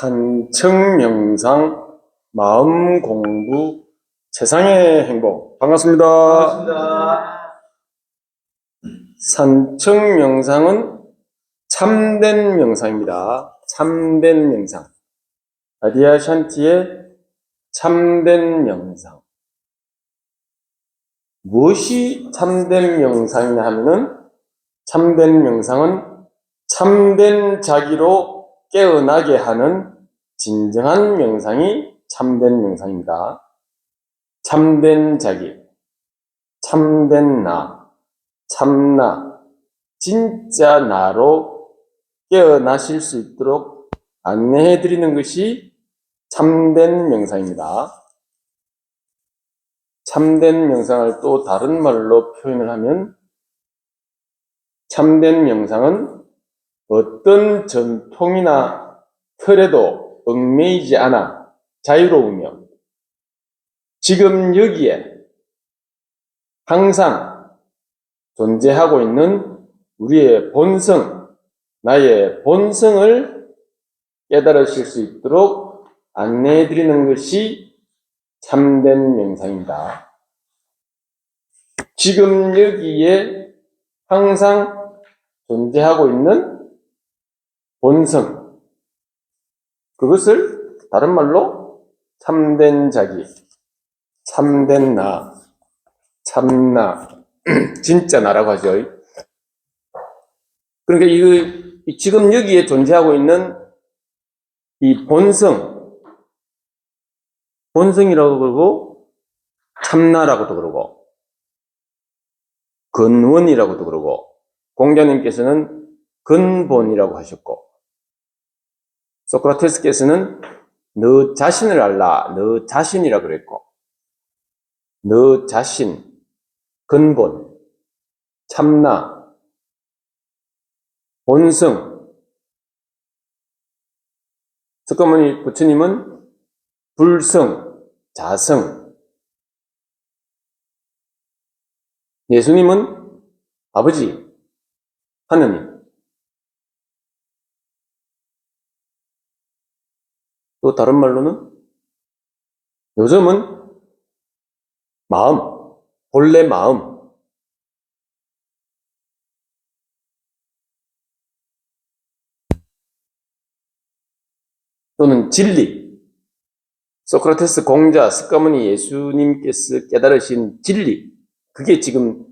산청명상 마음공부 세상의 행복. 반갑습니다. 반갑습니다. 산청명상은 참된 명상입니다. 참된 명상. 아디아샨티의 참된 명상. 무엇이 참된 명상이냐 하면은, 참된 명상은 참된 자기로 깨어나게 하는 진정한 명상이 참된 명상입니다. 참된 자기, 참된 나, 참나, 진짜 나로 깨어나실 수 있도록 안내해 드리는 것이 참된 명상입니다. 참된 명상을 또 다른 말로 표현을 하면, 참된 명상은 어떤 전통이나 틀에도 얽매이지 않아 자유로우며 지금 여기에 항상 존재하고 있는 우리의 본성, 나의 본성을 깨달으실 수 있도록 안내해 드리는 것이 참된 명상입니다. 지금 여기에 항상 존재하고 있는 본성, 그것을 다른 말로 참된 자기, 참된 나, 참나, 진짜 나라고 하죠. 그러니까 지금 여기에 존재하고 있는 이 본성이라고 그러고, 참나라고도 그러고, 근원이라고도 그러고, 공자님께서는 근본이라고 하셨고, 소크라테스께서는 너 자신을 알라, 너 자신이라고 그랬고, 너 자신, 근본, 참나, 본성. 석가모니 부처님은 불성, 자성. 예수님은 아버지, 하느님. 또 다른 말로는 요즘은 마음, 본래 마음. 또는 진리. 소크라테스, 공자, 석가모니, 예수님께서 깨달으신 진리. 그게 지금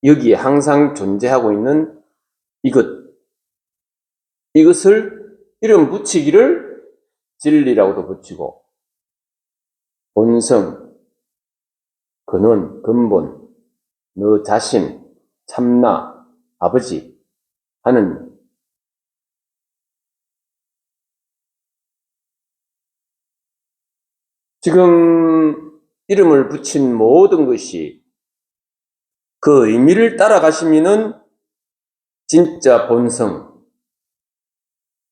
여기에 항상 존재하고 있는 이것을 이름 붙이기를 진리라고도 붙이고, 본성, 근원, 근본, 너 자신, 참나, 아버지, 하느님. 지금 이름을 붙인 모든 것이 그 의미를 따라가시면은 진짜 본성,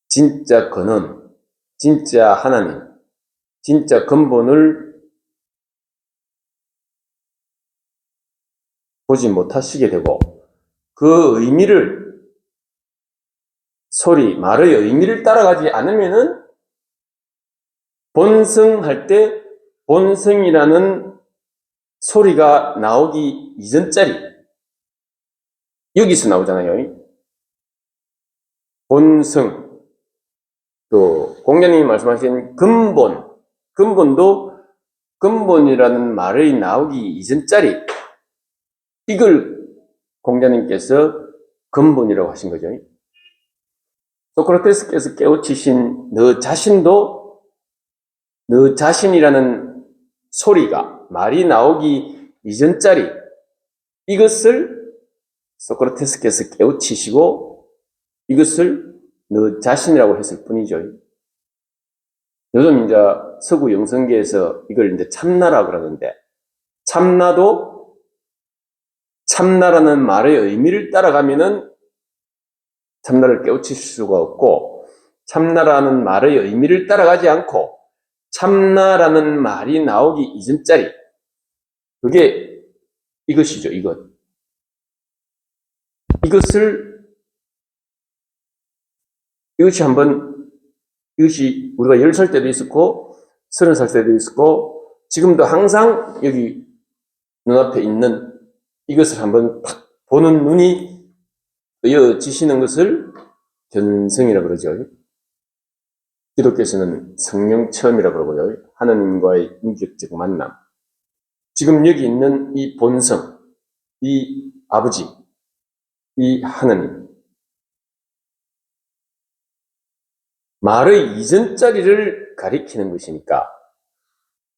진짜 근원, 진짜 하나님, 진짜 근본을 보지 못하시게 되고, 그 의미를, 말의 의미를 따라가지 않으면은 본성할 때 본성이라는 소리가 나오기 이전짜리, 여기서 나오잖아요. 본성. 또 공자님이 말씀하신 근본도 근본이라는 말이 나오기 이전짜리, 이걸 공자님께서 근본이라고 하신 거죠. 소크라테스께서 깨우치신 너 자신도 너 자신이라는 소리가, 말이 나오기 이전짜리, 이것을 소크라테스께서 깨우치시고 이것을 너 자신이라고 했을 뿐이죠. 요즘 이제 서구 영성계에서 이걸 이제 참나라고 그러는데, 참나도 참나라는 말의 의미를 따라가면은 참나를 깨우칠 수가 없고, 참나라는 말의 의미를 따라가지 않고 참나라는 말이 나오기 이전짜리, 그게 이것이죠. 이것이 한번 이것이 우리가 10살 때도 있었고 30살 때도 있었고 지금도 항상 여기 눈앞에 있는 이것을 한번 탁 보는 눈이 뜨여지시는 것을 견성이라고 그러죠. 기독교에서는 성령 체험이라고 그러고요. 하나님과의 인격적 만남. 지금 여기 있는 이 본성, 이 아버지, 이 하나님. 말의 이전 자리를 가리키는 것이니까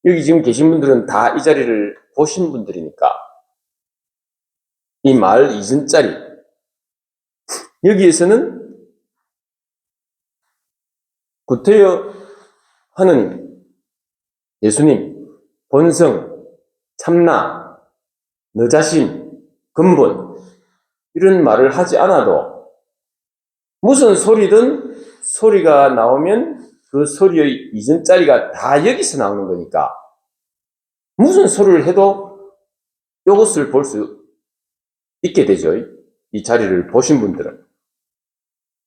여기 지금 계신 분들은 다 이 자리를 보신 분들이니까 이 말 이전 자리 여기에서는 구태여 하느님, 예수님, 본성, 참나, 너 자신, 근본 이런 말을 하지 않아도 무슨 소리든 소리가 나오면 그 소리의 이전 자리가 다 여기서 나오는 거니까 무슨 소리를 해도 이것을 볼 수 있게 되죠. 이 자리를 보신 분들은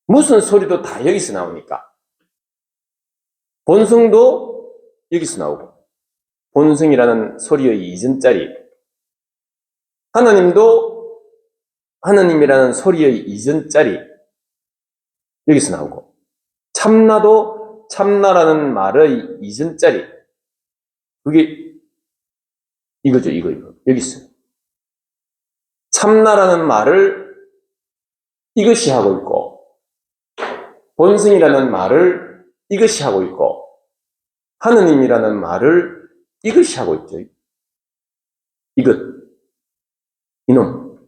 무슨 소리도 다 여기서 나오니까 본성도 여기서 나오고 본성이라는 소리의 이전 자리 하나님도 하나님이라는 소리의 이전 자리 여기서 나오고 참나도 참나라는 말의 이전 자리 그게 이거죠. 이거 여기서 참나라는 말을 이것이 하고 있고 본성이라는 말을 이것이 하고 있고 하느님이라는 말을 이것이 하고 있죠. 이것 이놈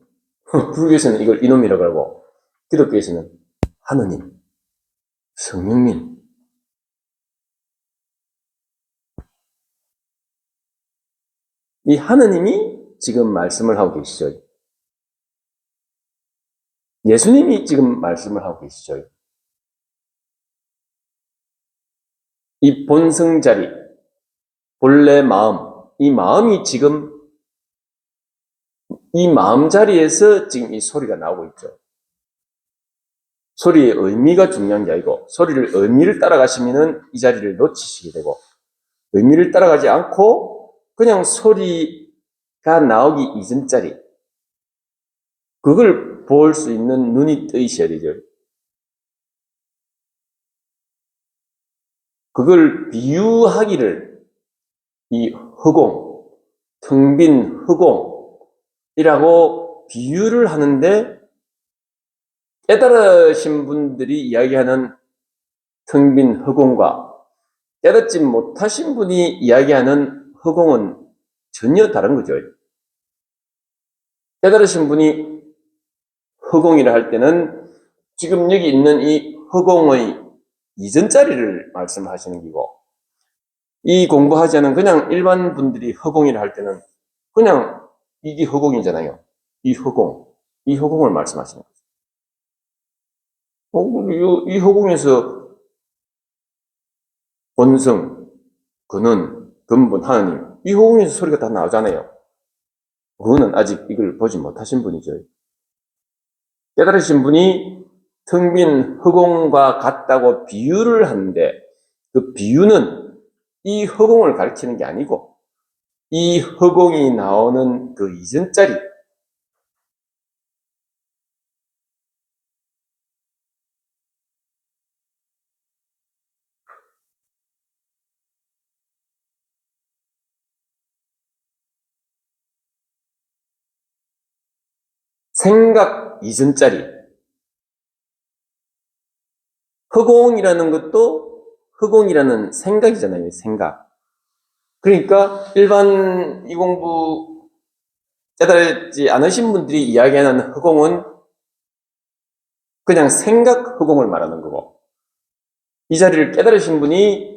불교에서는 이걸 이놈이라고 하고 기독교에서는 하느님 성령님 이 하느님이 지금 말씀을 하고 계시죠. 예수님이 지금 말씀을 하고 계시죠. 이 본성 자리, 본래 마음, 이 마음이 지금 이 마음 자리에서 지금 이 소리가 나오고 있죠. 소리의 의미가 중요한 게 아니고 의미를 따라가시면은 이 자리를 놓치시게 되고 의미를 따라가지 않고 그냥 소리가 나오기 이전 자리 그걸 볼 수 있는 눈이 뜨이셔야 되죠. 그걸 비유하기를 이 허공, 텅 빈 허공이라고 비유를 하는데 깨달으신 분들이 이야기하는 텅 빈 허공과 깨닫지 못하신 분이 이야기하는 허공은 전혀 다른 거죠. 깨달으신 분이 허공이라 할 때는 지금 여기 있는 이 허공의 이전 자리를 말씀하시는 거고 이 공부하지 않은 그냥 일반 분들이 허공이라 할 때는 그냥 이게 허공이잖아요. 이 허공을 말씀하시는 거죠. 이 허공에서 본성, 근원, 근본, 하나님 이 허공에서 소리가 다 나오잖아요. 그거는 아직 이걸 보지 못하신 분이죠. 깨달으신 분이 텅 빈 허공과 같다고 비유를 하는데 그 비유는 이 허공을 가리키는 게 아니고 이 허공이 나오는 그 이전 자리 생각 이전 자리 허공이라는 것도 허공이라는 생각이잖아요. 생각. 그러니까 일반 이 공부 깨달지 않으신 분들이 이야기하는 허공은 그냥 생각 허공을 말하는 거고 이 자리를 깨달으신 분이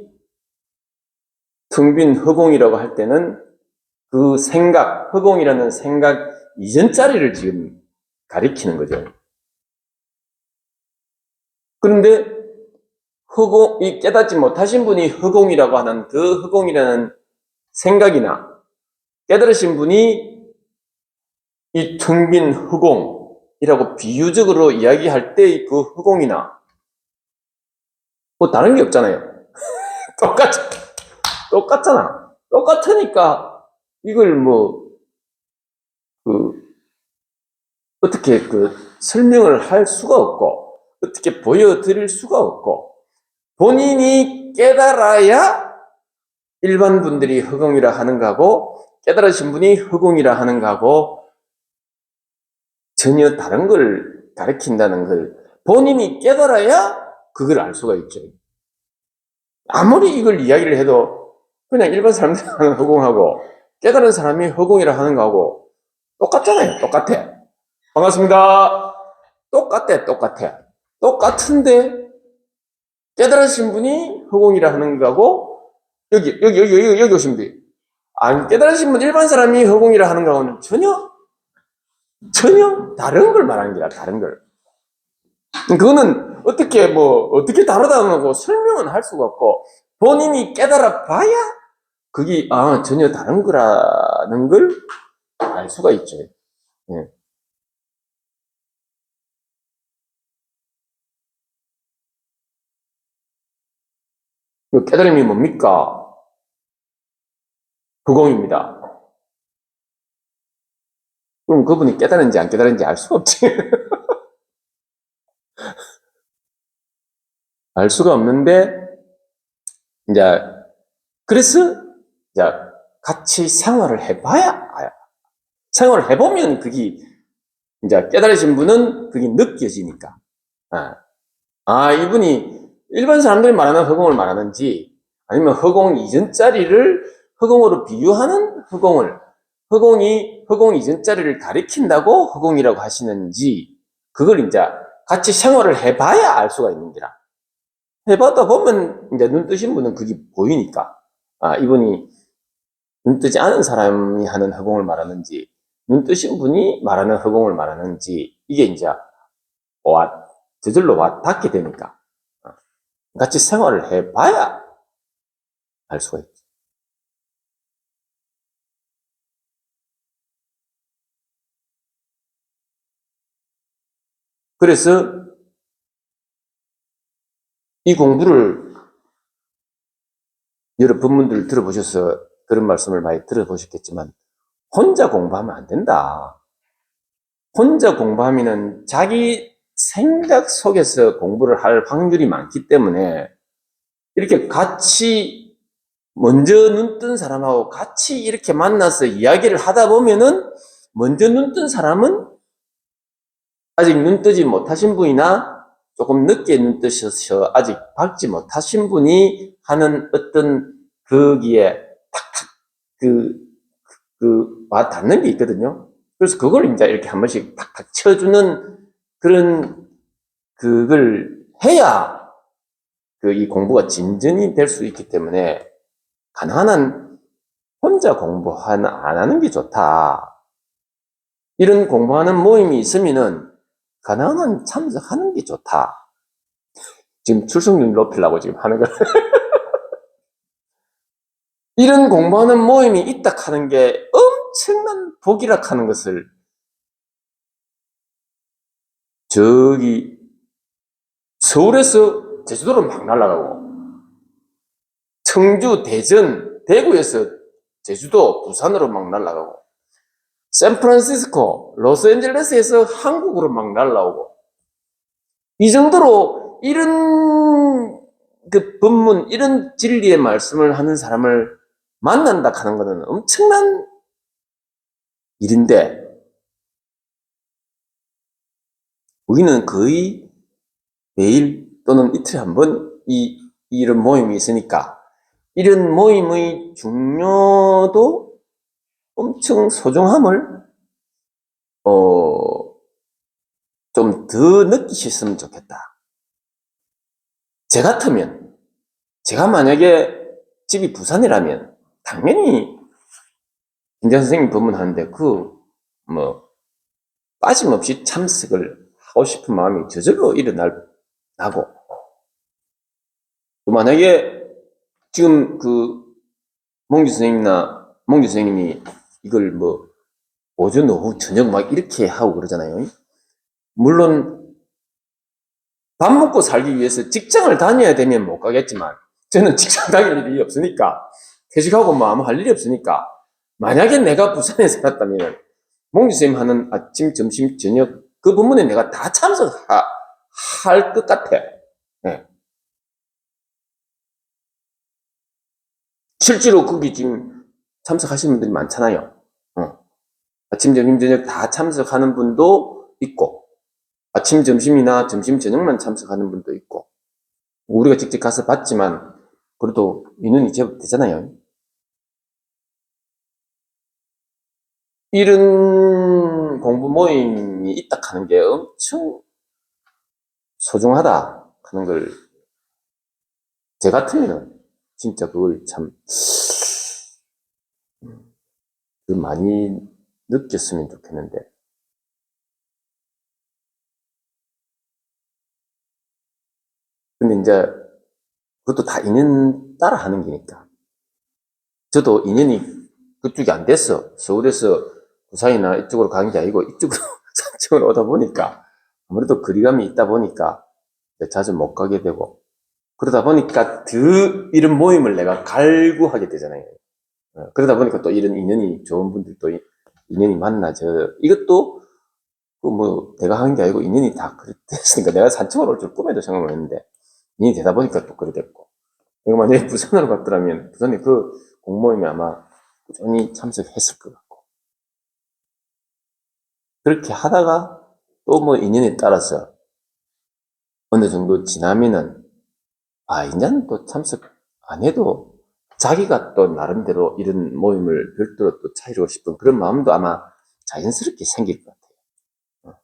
텅 빈 허공이라고 할 때는 그 생각, 허공이라는 생각 이전 자리를 지금 가리키는 거죠. 그런데 이 깨닫지 못하신 분이 허공이라고 하는 그 허공이라는 생각이나 깨달으신 분이 이 텅 빈 허공이라고 비유적으로 이야기할 때의 그 허공이나 뭐 다른 게 없잖아요. 똑같잖아. 똑같으니까 이걸 뭐, 어떻게 설명을 할 수가 없고, 어떻게 보여드릴 수가 없고, 본인이 깨달아야 일반 분들이 허공이라 하는 거고, 깨달으신 분이 허공이라 하는 거고, 전혀 다른 걸 가르친다는 걸 본인이 깨달아야 그걸 알 수가 있죠. 아무리 이걸 이야기를 해도 그냥 일반 사람들이 하는 허공하고 깨달은 사람이 허공이라 하는 거하고 똑같잖아요. 똑같아. 반갑습니다. 똑같아. 똑같은데 깨달으신 분이 허공이라 하는 거하고 여기 오신 분이 안 깨달으신 분 일반 사람이 허공이라 하는 거하고는 전혀 다른 걸 말하는 거야. 다른 걸. 그거는 어떻게 다르다고 설명은 할 수가 없고, 본인이 깨달아 봐야 그게, 전혀 다른 거라는 걸 알 수가 있죠. 예. 그 깨달음이 뭡니까? 허공입니다. 그럼 그분이 깨달은지 안 깨달은지 알 수가 없지. 알 수가 없는데, 이제, 그래서, 이제, 같이 생활을 해봐야, 생활을 해보면 그게, 이제 깨달으신 분은 그게 느껴지니까. 이분이 일반 사람들이 말하는 허공을 말하는지, 아니면 허공 이전짜리를 허공으로 비유하는 허공 이전짜리를 가리킨다고 허공이라고 하시는지, 그걸 이제 같이 생활을 해봐야 알 수가 있는 거라. 해봤다 보면 이제 눈 뜨신 분은 그게 보이니까, 이분이 눈 뜨지 않은 사람이 하는 허공을 말하는지, 눈 뜨신 분이 말하는 허공을 말하는지, 이게 이제 저절로 닿게 되니까. 같이 생활을 해봐야 알 수가 있죠. 그래서 이 공부를 여러 본문들 들어보셔서 그런 말씀을 많이 들어보셨겠지만 혼자 공부하면 안 된다. 혼자 공부하면은 자기 생각 속에서 공부를 할 확률이 많기 때문에 이렇게 같이 먼저 눈 뜬 사람하고 같이 이렇게 만나서 이야기를 하다 보면은 먼저 눈 뜬 사람은 아직 눈 뜨지 못하신 분이나 조금 늦게 눈 뜨셔서 아직 밝지 못하신 분이 하는 어떤 거기에 탁탁 와 닿는 게 있거든요. 그래서 그걸 이제 이렇게 한 번씩 탁탁 쳐주는 그런 그걸 해야 이 공부가 진전이 될 수 있기 때문에 가능한 한 혼자 공부 안 하는 게 좋다. 이런 공부하는 모임이 있으면은 가능한 한 참석하는 게 좋다. 지금 출석률 높이려고 지금 하는 거. 이런 공부하는 모임이 있다 하는 게 엄청난 복이라 하는 것을 저기 서울에서 제주도로 막 날아가고 청주, 대전, 대구에서 제주도, 부산으로 막 날아가고 샌프란시스코, 로스앤젤레스에서 한국으로 막 날아오고 이 정도로 이런 법문, 이런 진리의 말씀을 하는 사람을 만난다 하는 것은 엄청난 일인데 우리는 거의 매일 또는 이틀에 한 번 이런 모임이 있으니까 이런 모임의 중요도 엄청 소중함을 좀 더 느끼셨으면 좋겠다. 제가 만약에 집이 부산이라면 당연히 김장 선생님 법문하는데 빠짐없이 참석을 하고 싶은 마음이 저절로 나고 또 만약에 지금 몽규 선생님이 이걸 오전, 오후, 저녁 막 이렇게 하고 그러잖아요. 물론 밥 먹고 살기 위해서 직장을 다녀야 되면 못 가겠지만, 저는 직장 다닐 일이 없으니까, 퇴직하고 뭐 아무 할 일이 없으니까, 만약에 내가 부산에 살았다면, 몽규쌤 하는 아침, 점심, 저녁, 그 부분에 내가 다 참석할 것 같아. 네. 실제로 거기 지금 참석하시는 분들이 많잖아요. 아침, 점심, 저녁 다 참석하는 분도 있고, 아침, 점심이나 점심, 저녁만 참석하는 분도 있고, 우리가 직접 가서 봤지만, 그래도 인원이 제법 되잖아요. 이런 공부 모임이 있다 하는 게 엄청 소중하다 하는 걸, 제 같으면 진짜 그걸 참 많이 느꼈으면 좋겠는데. 근데 이제 그것도 다 인연 따라 하는 거니까. 저도 인연이 그쪽이 안 됐어. 서울에서 부산이나 이쪽으로 가는 게 아니고 이쪽으로 산책으로 오다 보니까 아무래도 거리감이 있다 보니까 자주 못 가게 되고, 그러다 보니까 더 이런 모임을 내가 갈구하게 되잖아요. 그러다 보니까 또 이런 인연이 좋은 분들도 인연이 만나져. 이것도 뭐 내가 하는 게 아니고 인연이 다 그랬으니까 내가 산책으로 올 줄 꿈에도 생각을 했는데 인연이 되다 보니까 또 그래 됐고, 내가 만약에 부산으로 갔더라면 부산에 그 공모임에 아마 꾸준히 참석했을 것 같고, 그렇게 하다가 또 뭐 인연에 따라서 어느 정도 지나면은 이제는 또 참석 안 해도 자기가 또 나름대로 이런 모임을 별도로 또 차리고 싶은 그런 마음도 아마 자연스럽게 생길 것 같아요.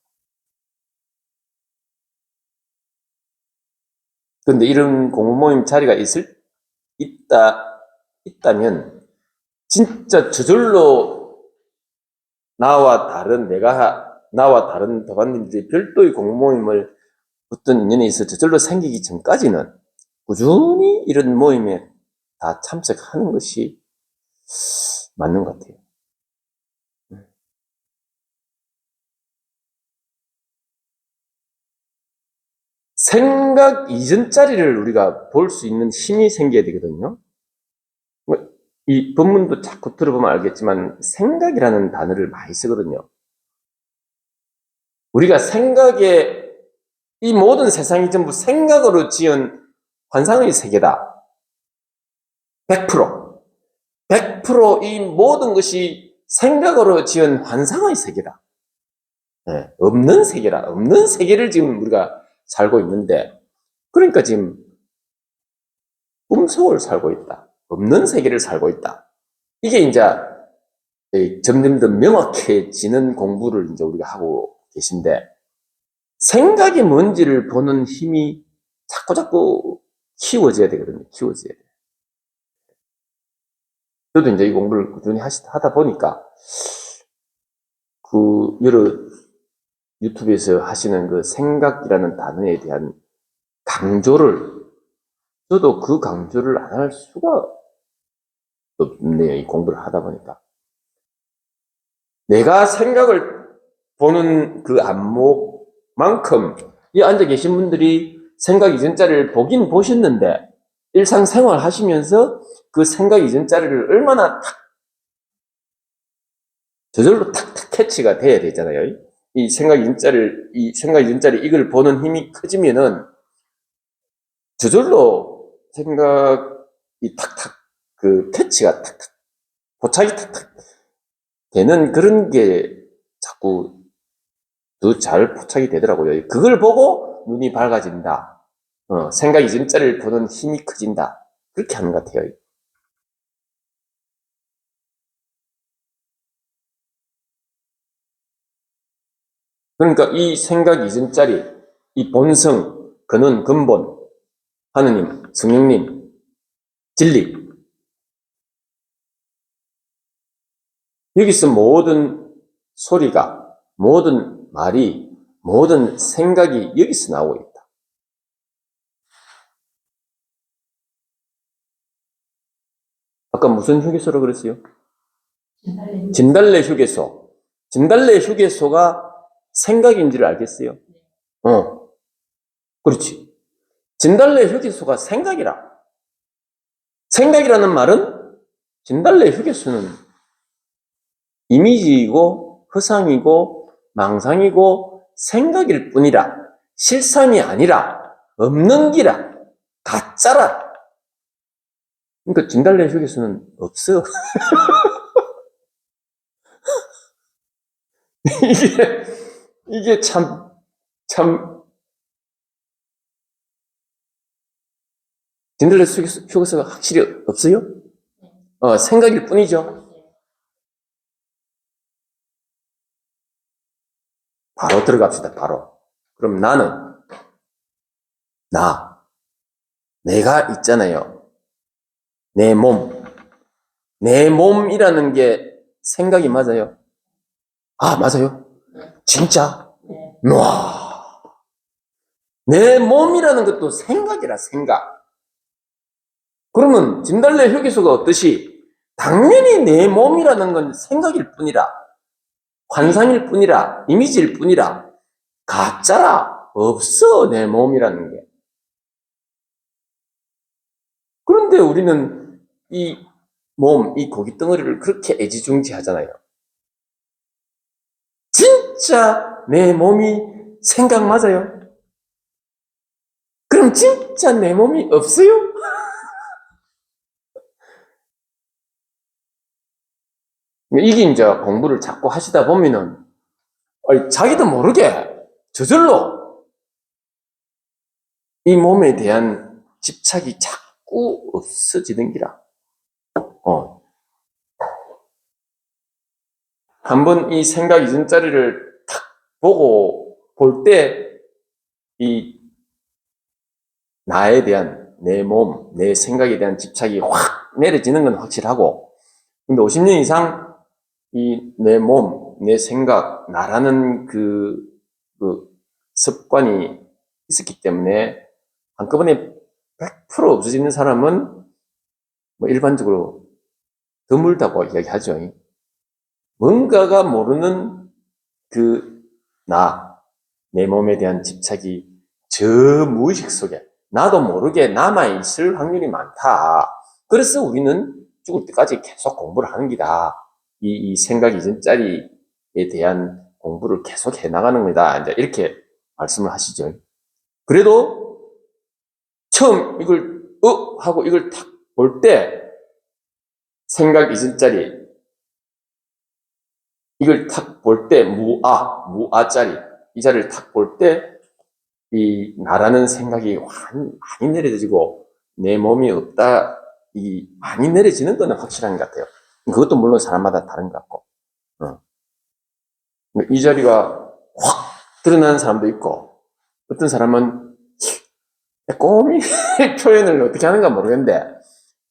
그런데 이런 공부 모임 자리가 있다면 진짜 저절로 나와 다른 도반님들이 별도의 공부 모임을 어떤 인연에 있어 저절로 생기기 전까지는 꾸준히 이런 모임에 다 참석하는 것이 맞는 것 같아요. 생각 이전짜리를 우리가 볼 수 있는 힘이 생겨야 되거든요. 이 본문도 자꾸 들어보면 알겠지만 생각이라는 단어를 많이 쓰거든요. 우리가 이 모든 세상이 전부 생각으로 지은 환상의 세계다. 100%. 100%이 모든 것이 생각으로 지은 환상의 세계다. 네, 없는 세계라. 없는 세계를 지금 우리가 살고 있는데, 그러니까 지금 꿈속을 살고 있다. 없는 세계를 살고 있다. 이게 이제 점점 더 명확해지는 공부를 이제 우리가 하고 계신데, 생각이 뭔지를 보는 힘이 자꾸 키워져야 되거든요. 키워져야 돼요. 저도 이제 이 공부를 꾸준히 하다 보니까, 여러 유튜브에서 하시는 그 생각이라는 단어에 대한 저도 그 강조를 안 할 수가 없네요. 이 공부를 하다 보니까. 내가 생각을 보는 그 안목만큼 이 앉아 계신 분들이 생각 이전자리를 보긴 보셨는데 일상생활 하시면서 그 생각 이전자리를 얼마나 저절로 탁탁 캐치가 돼야 되잖아요. 이 생각 이전자리 이걸 보는 힘이 커지면은 저절로 생각이 탁탁 캐치가 탁탁 포착이 탁탁 되는 그런 게 자꾸 더 잘 포착이 되더라고요. 그걸 보고 눈이 밝아진다. 생각 이전자리를 보는 힘이 커진다. 그렇게 하는 것 같아요. 그러니까 이 생각 이전자리, 이 본성, 근원, 근본, 하느님, 성령님, 진리. 여기서 모든 소리가, 모든 말이, 모든 생각이 여기서 나오고 있다. 아까 무슨 휴게소라고 그랬어요? 진달래 휴게소. 진달래 휴게소가 생각인지를 알겠어요? 그렇지. 진달래 휴게소가 생각이라. 생각이라는 말은 진달래 휴게소는 이미지이고 허상이고 망상이고 생각일 뿐이라. 실상이 아니라 없는 기라. 가짜라. 그러니까 진달래 휴게소는 없어. 이게 참 진달래 휴게소가 확실히 없어요? 생각일 뿐이죠. 바로 들어갑시다, 바로. 그럼 내가 있잖아요. 내 몸이라는 게 생각이 맞아요? 맞아요? 진짜? 와. 내 몸이라는 것도 생각이라, 생각. 그러면 진달래 휴게소가 어떠시? 당연히 내 몸이라는 건 생각일 뿐이라, 환상일 뿐이라, 이미지일 뿐이라, 가짜라. 없어, 내 몸이라는 게. 그런데 우리는 이 몸, 이 고기 덩어리를 그렇게 애지중지하잖아요. 진짜 내 몸이 생각 맞아요? 그럼 진짜 내 몸이 없어요? 이게 이제 공부를 자꾸 하시다 보면은 자기도 모르게 저절로 이 몸에 대한 집착이 자꾸 없어지는 기라. 한번 이 생각 이전짜리를 탁 보고 볼 때 이 나에 대한 내 몸, 내 생각에 대한 집착이 확 내려지는 건 확실하고, 근데 50년 이상 이 내 몸, 내 생각, 나라는 그 습관이 있었기 때문에 한꺼번에 100% 없어지는 사람은 뭐 일반적으로 드물다고 이야기하죠. 뭔가가 모르는 내 몸에 대한 집착이 저 무의식 속에 나도 모르게 남아있을 확률이 많다. 그래서 우리는 죽을 때까지 계속 공부를 하는 기다. 이 생각 이전짜리에 대한 공부를 계속 해나가는 거다. 이제 이렇게 말씀을 하시죠. 그래도 처음 이걸 하고 이걸 탁 볼 때 생각 이전짜리 이걸 탁 볼 때 무아짜리 이 자리를 탁 볼 때 이 나라는 생각이 많이 내려지고 내 몸이 없다 이 많이 내려지는 건 확실한 것 같아요. 그것도 물론 사람마다 다른 것 같고 이 자리가 확 드러나는 사람도 있고 어떤 사람은 꼼히 표현을 어떻게 하는가 모르겠는데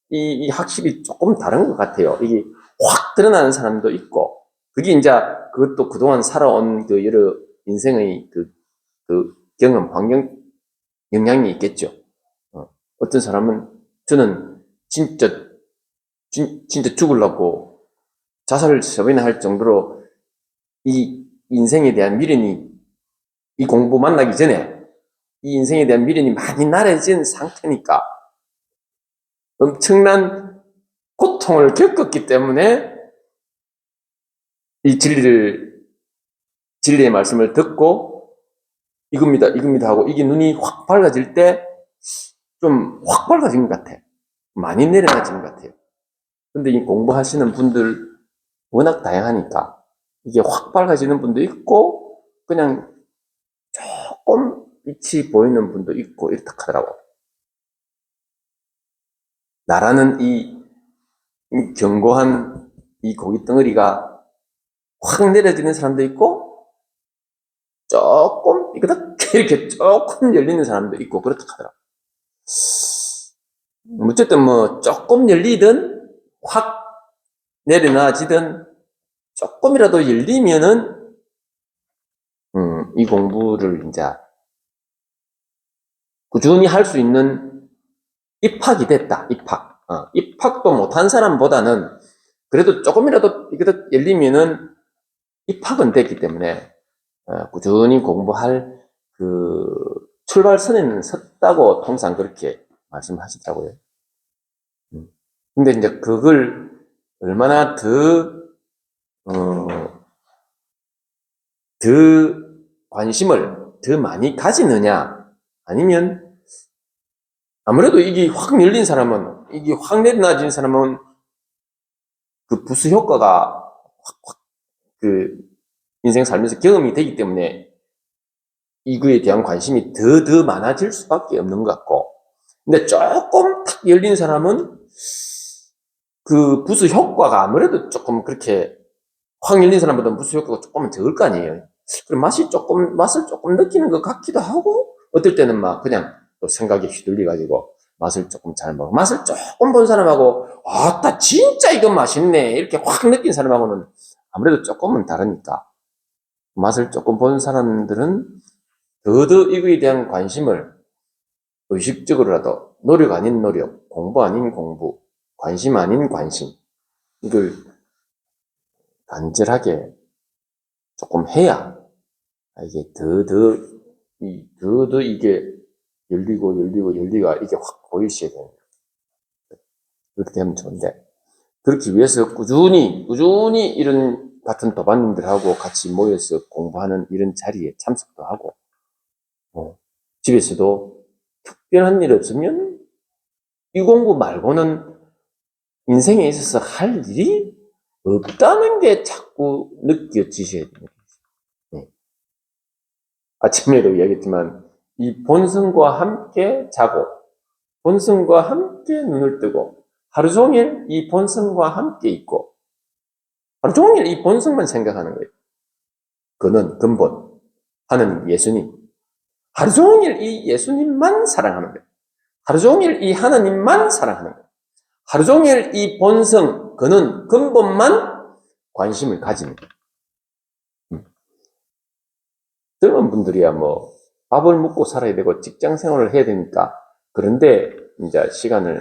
이 확실히 조금 다른 것 같아요. 이게 확 드러나는 사람도 있고 그게 이제 그것도 그동안 살아온 그 여러 인생의 그 경험, 환경 영향이 있겠죠. 어떤 사람은 저는 진짜 죽으려고 자살을 저번에 할 정도로 이 인생에 대한 미련이 이 공부 만나기 전에 이 인생에 대한 미련이 많이 나래진 상태니까 엄청난 고통을 겪었기 때문에 이 진리의 말씀을 듣고 이겁니다 하고 이게 눈이 확 밝아질 때 좀 확 밝아진 것 같아. 많이 내려놔진 것 같아요. 근데 이 공부하시는 분들 워낙 다양하니까 이게 확 밝아지는 분도 있고 그냥 조금 빛이 보이는 분도 있고 이렇다 하더라고. 나라는 이 견고한 이 고기 덩어리가 확 내려지는 사람도 있고 조금 이렇게 조금 열리는 사람도 있고 그렇다 하더라고. 어쨌든 뭐 조금 열리든 확 내려놔지든 조금이라도 열리면은 이 공부를 이제 꾸준히 할 수 있는 입학이 됐다. 입학도 못한 사람보다는 그래도 조금이라도 열리면은 입학은 됐기 때문에 꾸준히 공부할 출발선에는 섰다고 통상 그렇게 말씀하시더라고요. 근데 이제 그걸 얼마나 더 관심을 더 많이 가지느냐, 아니면 아무래도 이게 확 열린 사람은, 이게 확 내려놔진 사람은 그 부수 효과가 확 그 인생 살면서 경험이 되기 때문에 이거에 대한 관심이 더 많아질 수밖에 없는 것 같고, 근데 조금 탁 열린 사람은 그 부수 효과가 아무래도 조금 그렇게 확 열린 사람보다 부수 효과가 조금은 적을 거 아니에요. 그럼 맛을 조금 느끼는 것 같기도 하고, 어떨 때는 막 그냥 또 생각에 휘둘려가지고 맛을 조금 잘 먹어. 맛을 조금 본 사람하고, 아따, 진짜 이건 맛있네, 이렇게 확 느낀 사람하고는 아무래도 조금은 다르니까. 맛을 조금 본 사람들은 더더 이거에 대한 관심을 의식적으로라도, 노력 아닌 노력, 공부 아닌 공부, 관심 아닌 관심, 이걸 간절하게 조금 해야 이게 더더 이게 열리고 이게 확 보이셔야 돼요. 그렇게 되면 좋은데, 그렇기 위해서 꾸준히 이런 같은 도반님들하고 같이 모여서 공부하는 이런 자리에 참석도 하고, 집에서도 특별한 일 없으면 이 공부 말고는 인생에 있어서 할 일이 없다는 게 자꾸 느껴지셔야 됩니다. 아침에도 이야기했지만, 이 본성과 함께 자고, 본성과 함께 눈을 뜨고, 하루 종일 이 본성과 함께 있고, 하루 종일 이 본성만 생각하는 거예요. 그는 근본, 하느님, 예수님. 하루 종일 이 예수님만 사랑하는 거예요. 하루 종일 이 하나님만 사랑하는 거예요. 하루 종일 이 본성, 그는 근본만 관심을 가지는 거예요. 젊은 분들이야 뭐 밥을 먹고 살아야 되고 직장 생활을 해야 되니까, 그런데 이제 시간을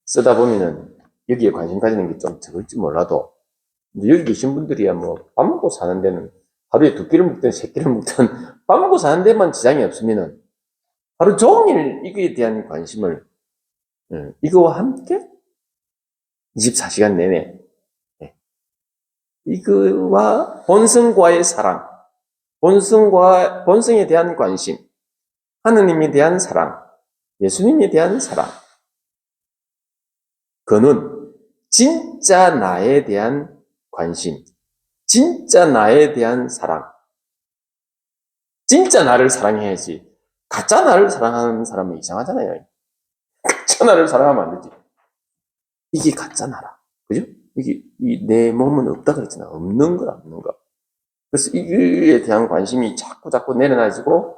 쓰다 보면은 여기에 관심 가지는 게 좀 적을지 몰라도, 여기 계신 분들이야 뭐 밥 먹고 사는 데는, 하루에 2끼를 먹든 3끼를 먹든 밥 먹고 사는 데만 지장이 없으면은 하루 종일 이거에 대한 관심을, 이거와 함께 24시간 내내, 이거와 본성과의 사랑, 본성에 대한 관심, 하느님에 대한 사랑, 예수님에 대한 사랑, 그는 진짜 나에 대한 관심, 진짜 나에 대한 사랑, 진짜 나를 사랑해야지. 가짜 나를 사랑하는 사람은 이상하잖아요. 가짜 나를 사랑하면 안 되지. 이게 가짜 나라. 그죠? 이게, 내 몸은 없다 그랬잖아. 없는 거. 그래서 이거에 대한 관심이 자꾸 내려놔지고,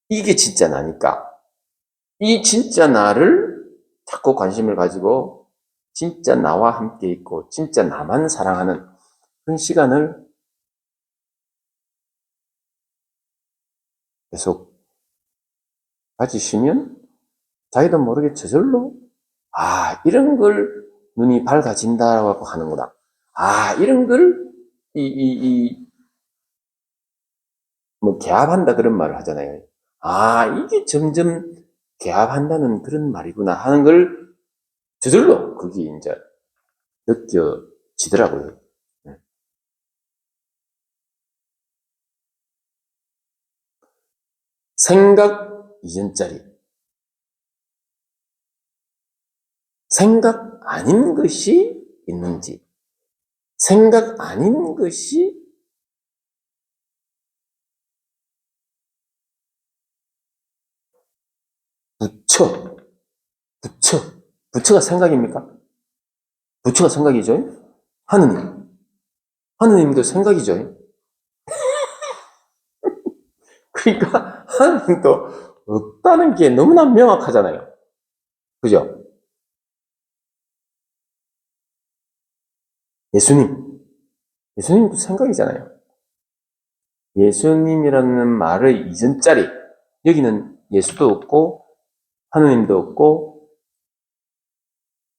이게 진짜 나니까, 이 진짜 나를 자꾸 관심을 가지고, 진짜 나와 함께 있고, 진짜 나만 사랑하는 그런 시간을 계속 가지시면, 자기도 모르게 저절로, 이런 걸 눈이 밝아진다고 하는구나. 이런 걸, 개합한다 그런 말을 하잖아요. 이게 점점 개합한다는 그런 말이구나 하는 걸 저절로 그게 이제 느껴지더라고요. 생각 이전짜리. 생각 아닌 것이 있는지, 생각 아닌 것이 부처가 생각입니까? 부처가 생각이죠. 하느님도 생각이죠. 그러니까 하느님도 없다는 게 너무나 명확하잖아요. 그죠? 예수님도 생각이잖아요. 예수님이라는 말의 이전자리, 여기는 예수도 없고 하느님도 없고,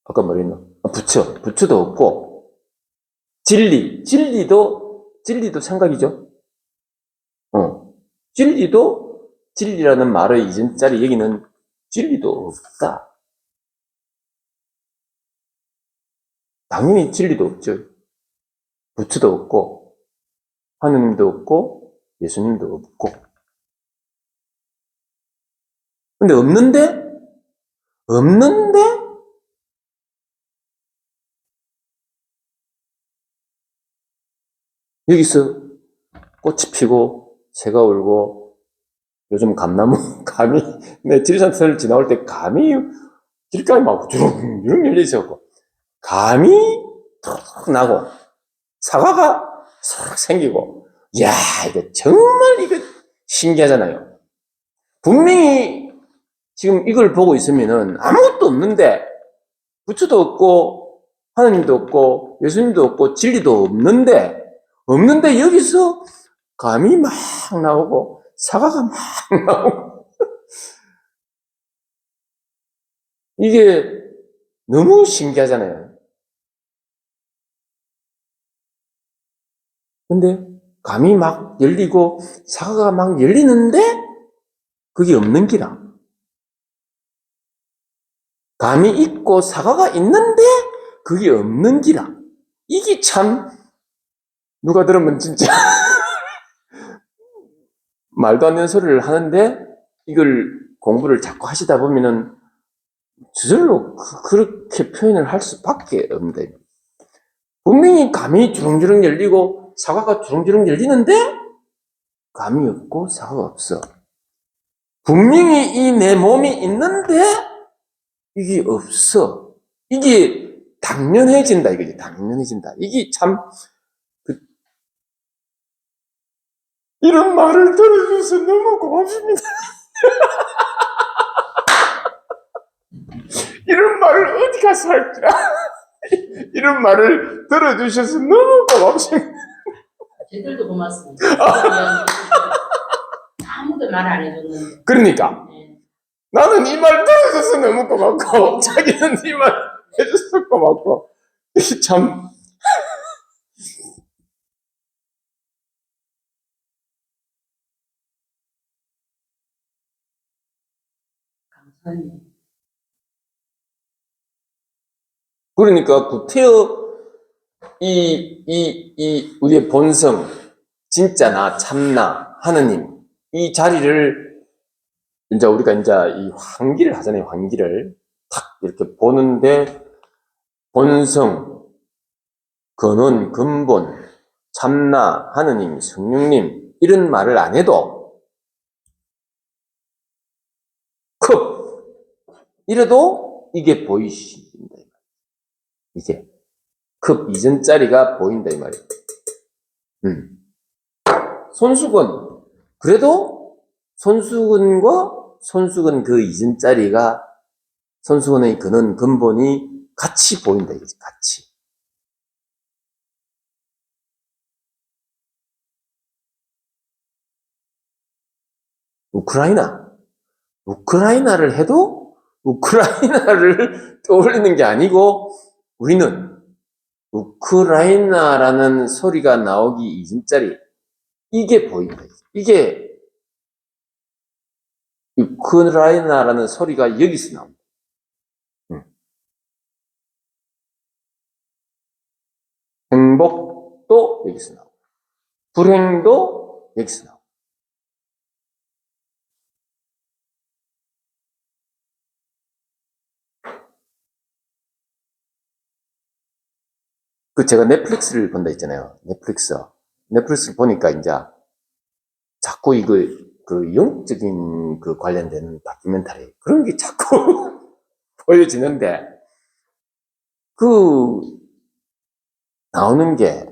아까 뭐랬나? 부처도 없고, 진리도 생각이죠. 진리도 진리라는 말의 이전자리 여기는 진리도 없다. 당연히 진리도 없죠. 부처도 없고 하느님도 없고 예수님도 없고. 근데 없는데 여기서 꽃이 피고 새가 울고 요즘 감나무 감이 내 지리산터를 지나올 때 감이 길가에 막 주렁주렁 열려 있었고 감이 툭 나고 사과가 싹 생기고 이야 이거 정말 이거 신기하잖아요. 분명히 지금 이걸 보고 있으면은 아무것도 없는데 부처도 없고 하나님도 없고 예수님도 없고 진리도 없는데 여기서 감이 막 나오고 사과가 막 나오고 이게 너무 신기하잖아요. 근데 감이 막 열리고 사과가 막 열리는데 그게 없는 기라. 감이 있고 사과가 있는데 그게 없는 기라. 이게 참 누가 들으면 진짜 말도 안 되는 소리를 하는데 이걸 공부를 자꾸 하시다 보면은 저절로 그렇게 표현을 할 수밖에 없는데 분명히 감이 주렁주렁 열리고 사과가 주렁주렁 열리는데 감이 없고 사과가 없어. 분명히 이 내 몸이 있는데 이게 없어. 이게 당연해진다. 이거지. 당연해진다. 이게 참 이런 말을 들어줘서 너무 고맙습니다. 이런 말을 어디 가서 할까? 이런 말을 들어주셔서 너무 고맙습니다. 저희들도 고맙습니다. 아무도 말 안 해줬는데. 그러니까 네. 나는 이 말 들어줘서 너무 고맙고 자기는 이 말 해줘서 고맙고 참 감사합니다. 그러니까 구태여 우리의 본성 진짜나 참나 하느님 이 자리를 이제 우리가 이제 이 환기를 하잖아요. 환기를 탁 이렇게 보는데 본성, 근원, 근본, 참나, 하느님, 성령님 이런 말을 안 해도 이래도 이게 보이신다. 이게 급 이전 자리가 보인다 이 말이에요. 손수건 그래도 손수건 그 이전 자리가 손수건의 근원 근본이 같이 보인다 이거지. 같이. 우크라이나를 해도 우크라이나를 떠올리는 게 아니고 우리는 우크라이나라는 소리가 나오기 이전짜리 이게 보인다. 이게 우크라이나라는 소리가 여기서 나옵니다. 행복도 여기서 나오고 불행도 여기서 나오고 제가 넷플릭스를 본다 했잖아요. 넷플릭스를 보니까 이제 자꾸 이거 그 영적인 그 관련된 다큐멘터리 그런 게 자꾸 보여지는데 그 나오는 게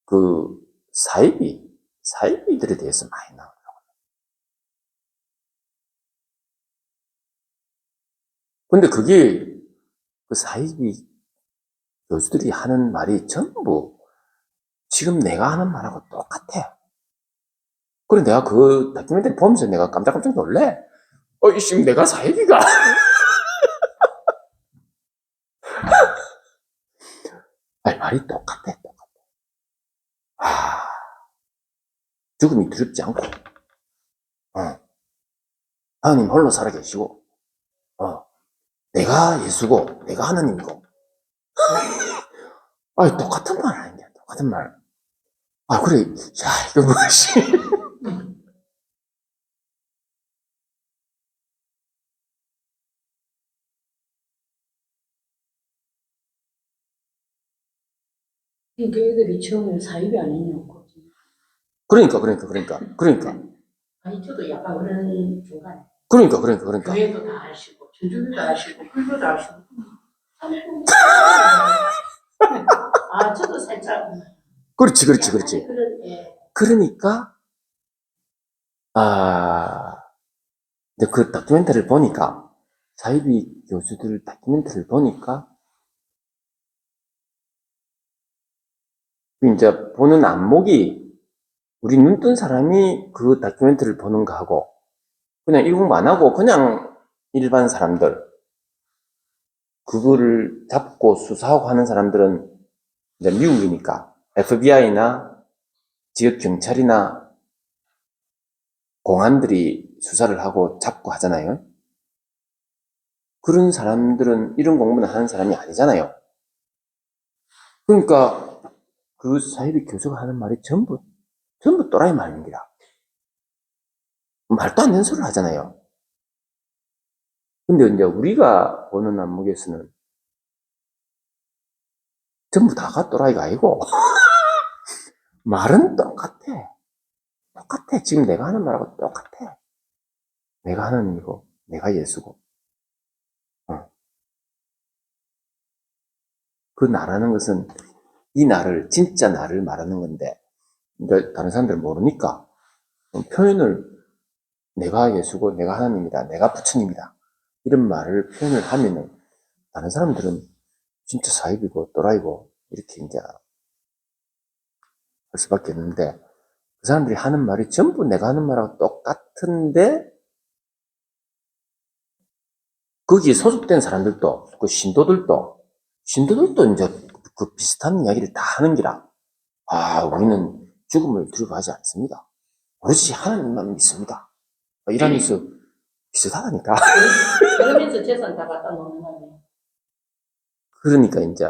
그 사이비들에 대해서 많이 나오더라고요. 근데 그게 그 사이비 교수들이 하는 말이 전부 지금 내가 하는 말하고 똑같아요. 그래 내가 그 다큐멘터리 보면서 내가 깜짝깜짝 놀래. 지금 내가 사이비가 아니 말이 똑같아. 죽음이 두렵지 않고 하나님 홀로 살아계시고, 내가 예수고, 내가 하나님이고. 아니, 똑같은 말 아니냐, 똑같은 말. 아, 그래, 야, 이거 뭐지? 그러니까 애들이 처음에 사입이 안 했냐고. 그러니까. 아니, 저도 약간 그런 중간에. 그러니까. 교회도 다 하시고, 전주도 하시고, 불교도 하시고. 아, 저도 살짝. 그렇지. 약간의 그런, 예. 그러니까, 근데 그 다큐멘터리를 보니까, 사이비 교수들 다큐멘터리를 보니까, 이제 보는 안목이, 우리 눈뜬 사람이 그 다큐멘터리를 보는 거하고, 그냥 이공 안 하고, 그냥 일반 사람들, 그거를 잡고 수사하고 하는 사람들은, 이제 미국이니까, FBI나 지역 경찰이나 공안들이 수사를 하고 잡고 하잖아요. 그런 사람들은 이런 공부는 하는 사람이 아니잖아요. 그러니까 그 사이비 교수가 하는 말이 전부 또라이 말입니다. 말도 안 되는 소리를 하잖아요. 근데 이제 우리가 보는 안목에서는 전부 다가 또라이가 아니고 말은 똑같아. 지금 내가 하는 말하고 똑같아. 내가 하나님이고 내가 예수고. 그 나라는 것은 이 나를 진짜 나를 말하는 건데, 그러니까 다른 사람들 모르니까 표현을 내가 예수고 내가 하나님이다, 내가 부처님이다 이런 말을 표현을 하면은 다른 사람들은 진짜 사입이고 또라이고 이렇게 이제 할 수밖에 없는데, 그 사람들이 하는 말이 전부 내가 하는 말하고 똑같은데 거기에 소속된 사람들도, 그 신도들도 이제 그 비슷한 이야기를 다 하는 기라. 우리는 죽음을 두려워하지 않습니다. 오로지 하나님만 믿습니다. 이러면서 비슷하다니까. 그러면서 재산 다 갖다 놓는 거네. 그러니까 이제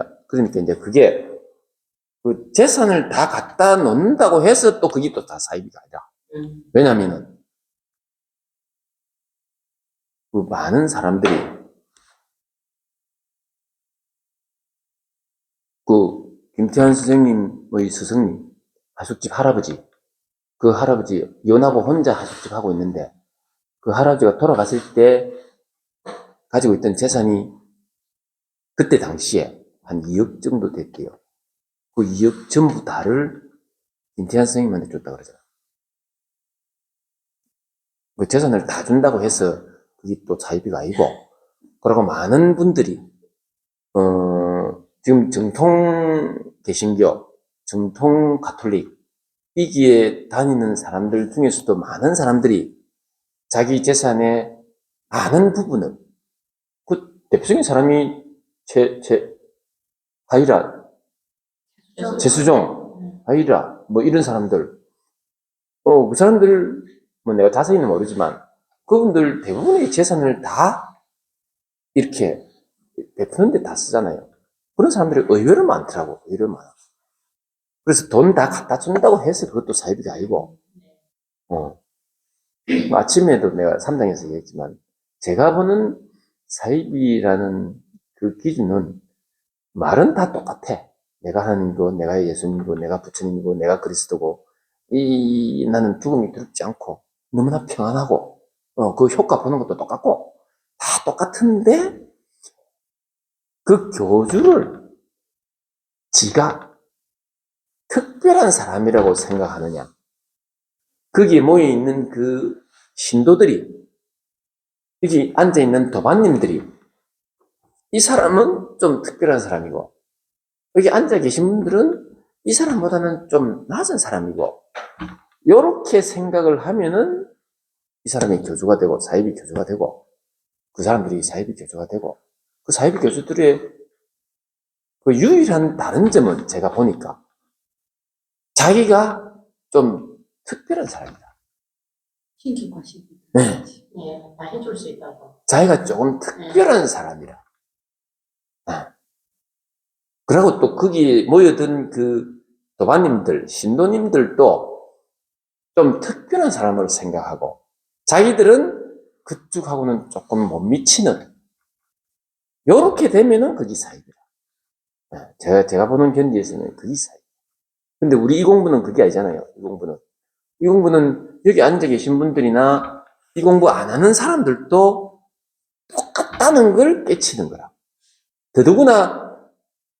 그게 그 재산을 다 갖다 놓는다고 해서 또 그게 또 다 사입이가 아니라. 왜냐면은 그 많은 사람들이 그 김태환 선생님의 스승님, 하숙집 할아버지, 그 할아버지 연하고 혼자 하숙집 하고 있는데, 그 할아버지가 돌아갔을 때 가지고 있던 재산이 그때 당시에 한 2억 정도 됐대요. 그 2억 전부 다를 김태환 선생님한테 줬다 그러잖아. 그 재산을 다 준다고 해서 그게 또 사이비가 아니고, 그리고 많은 분들이 지금 정통 개신교, 정통 가톨릭 이기에 다니는 사람들 중에서도 많은 사람들이 자기 재산의 많은 부분을, 그 대표적인 사람이 하이라, 최수종, 하이라, 뭐 이런 사람들, 그 사람들, 뭐 내가 자세히는 모르지만, 그분들 대부분의 재산을 다 이렇게 베푸는데 다 쓰잖아요. 그런 사람들이 의외로 많더라고, 의외로 많아. 그래서 돈 다 갖다 준다고 해서 그것도 사이비가 아니고, 아침에도 내가 3장에서 얘기했지만, 제가 보는 사이비라는 그 기준은 말은 다 똑같아. 내가 하나님이고, 내가 예수님이고, 내가 부처님이고, 내가 그리스도고, 나는 죽음이 두렵지 않고, 너무나 평안하고, 그 효과 보는 것도 똑같고, 다 똑같은데, 그 교주를 지가 특별한 사람이라고 생각하느냐. 거기에 모여있는 그 신도들이, 여기 앉아있는 도반님들이, 이 사람은 좀 특별한 사람이고, 여기 앉아 계신 분들은 이 사람보다는 좀 낮은 사람이고, 요렇게 생각을 하면은 이 사람이 교주가 되고, 사이비 교주가 되고, 그 사람들이 사이비 교주가 되고, 그 사이비 교주들의 그 유일한 다른 점은 제가 보니까 자기가 좀 특별한 사람이다. 신기 과시. 네. 예, 다 해줄 수 있다고. 자기가 조금 특별한 사람이라. 그리고 또 거기에 모여든 그 도반님들, 신도님들도 좀 특별한 사람으로 생각하고, 자기들은 그쪽하고는 조금 못 미치는, 요렇게 되면은 그게 사이비라. 제가 보는 견지에서는 그게 사이. 근데 우리 이 공부는 그게 아니잖아요. 이 공부는 여기 앉아 계신 분들이나 이 공부 안 하는 사람들도 똑같다는 걸 깨치는 거라. 더더구나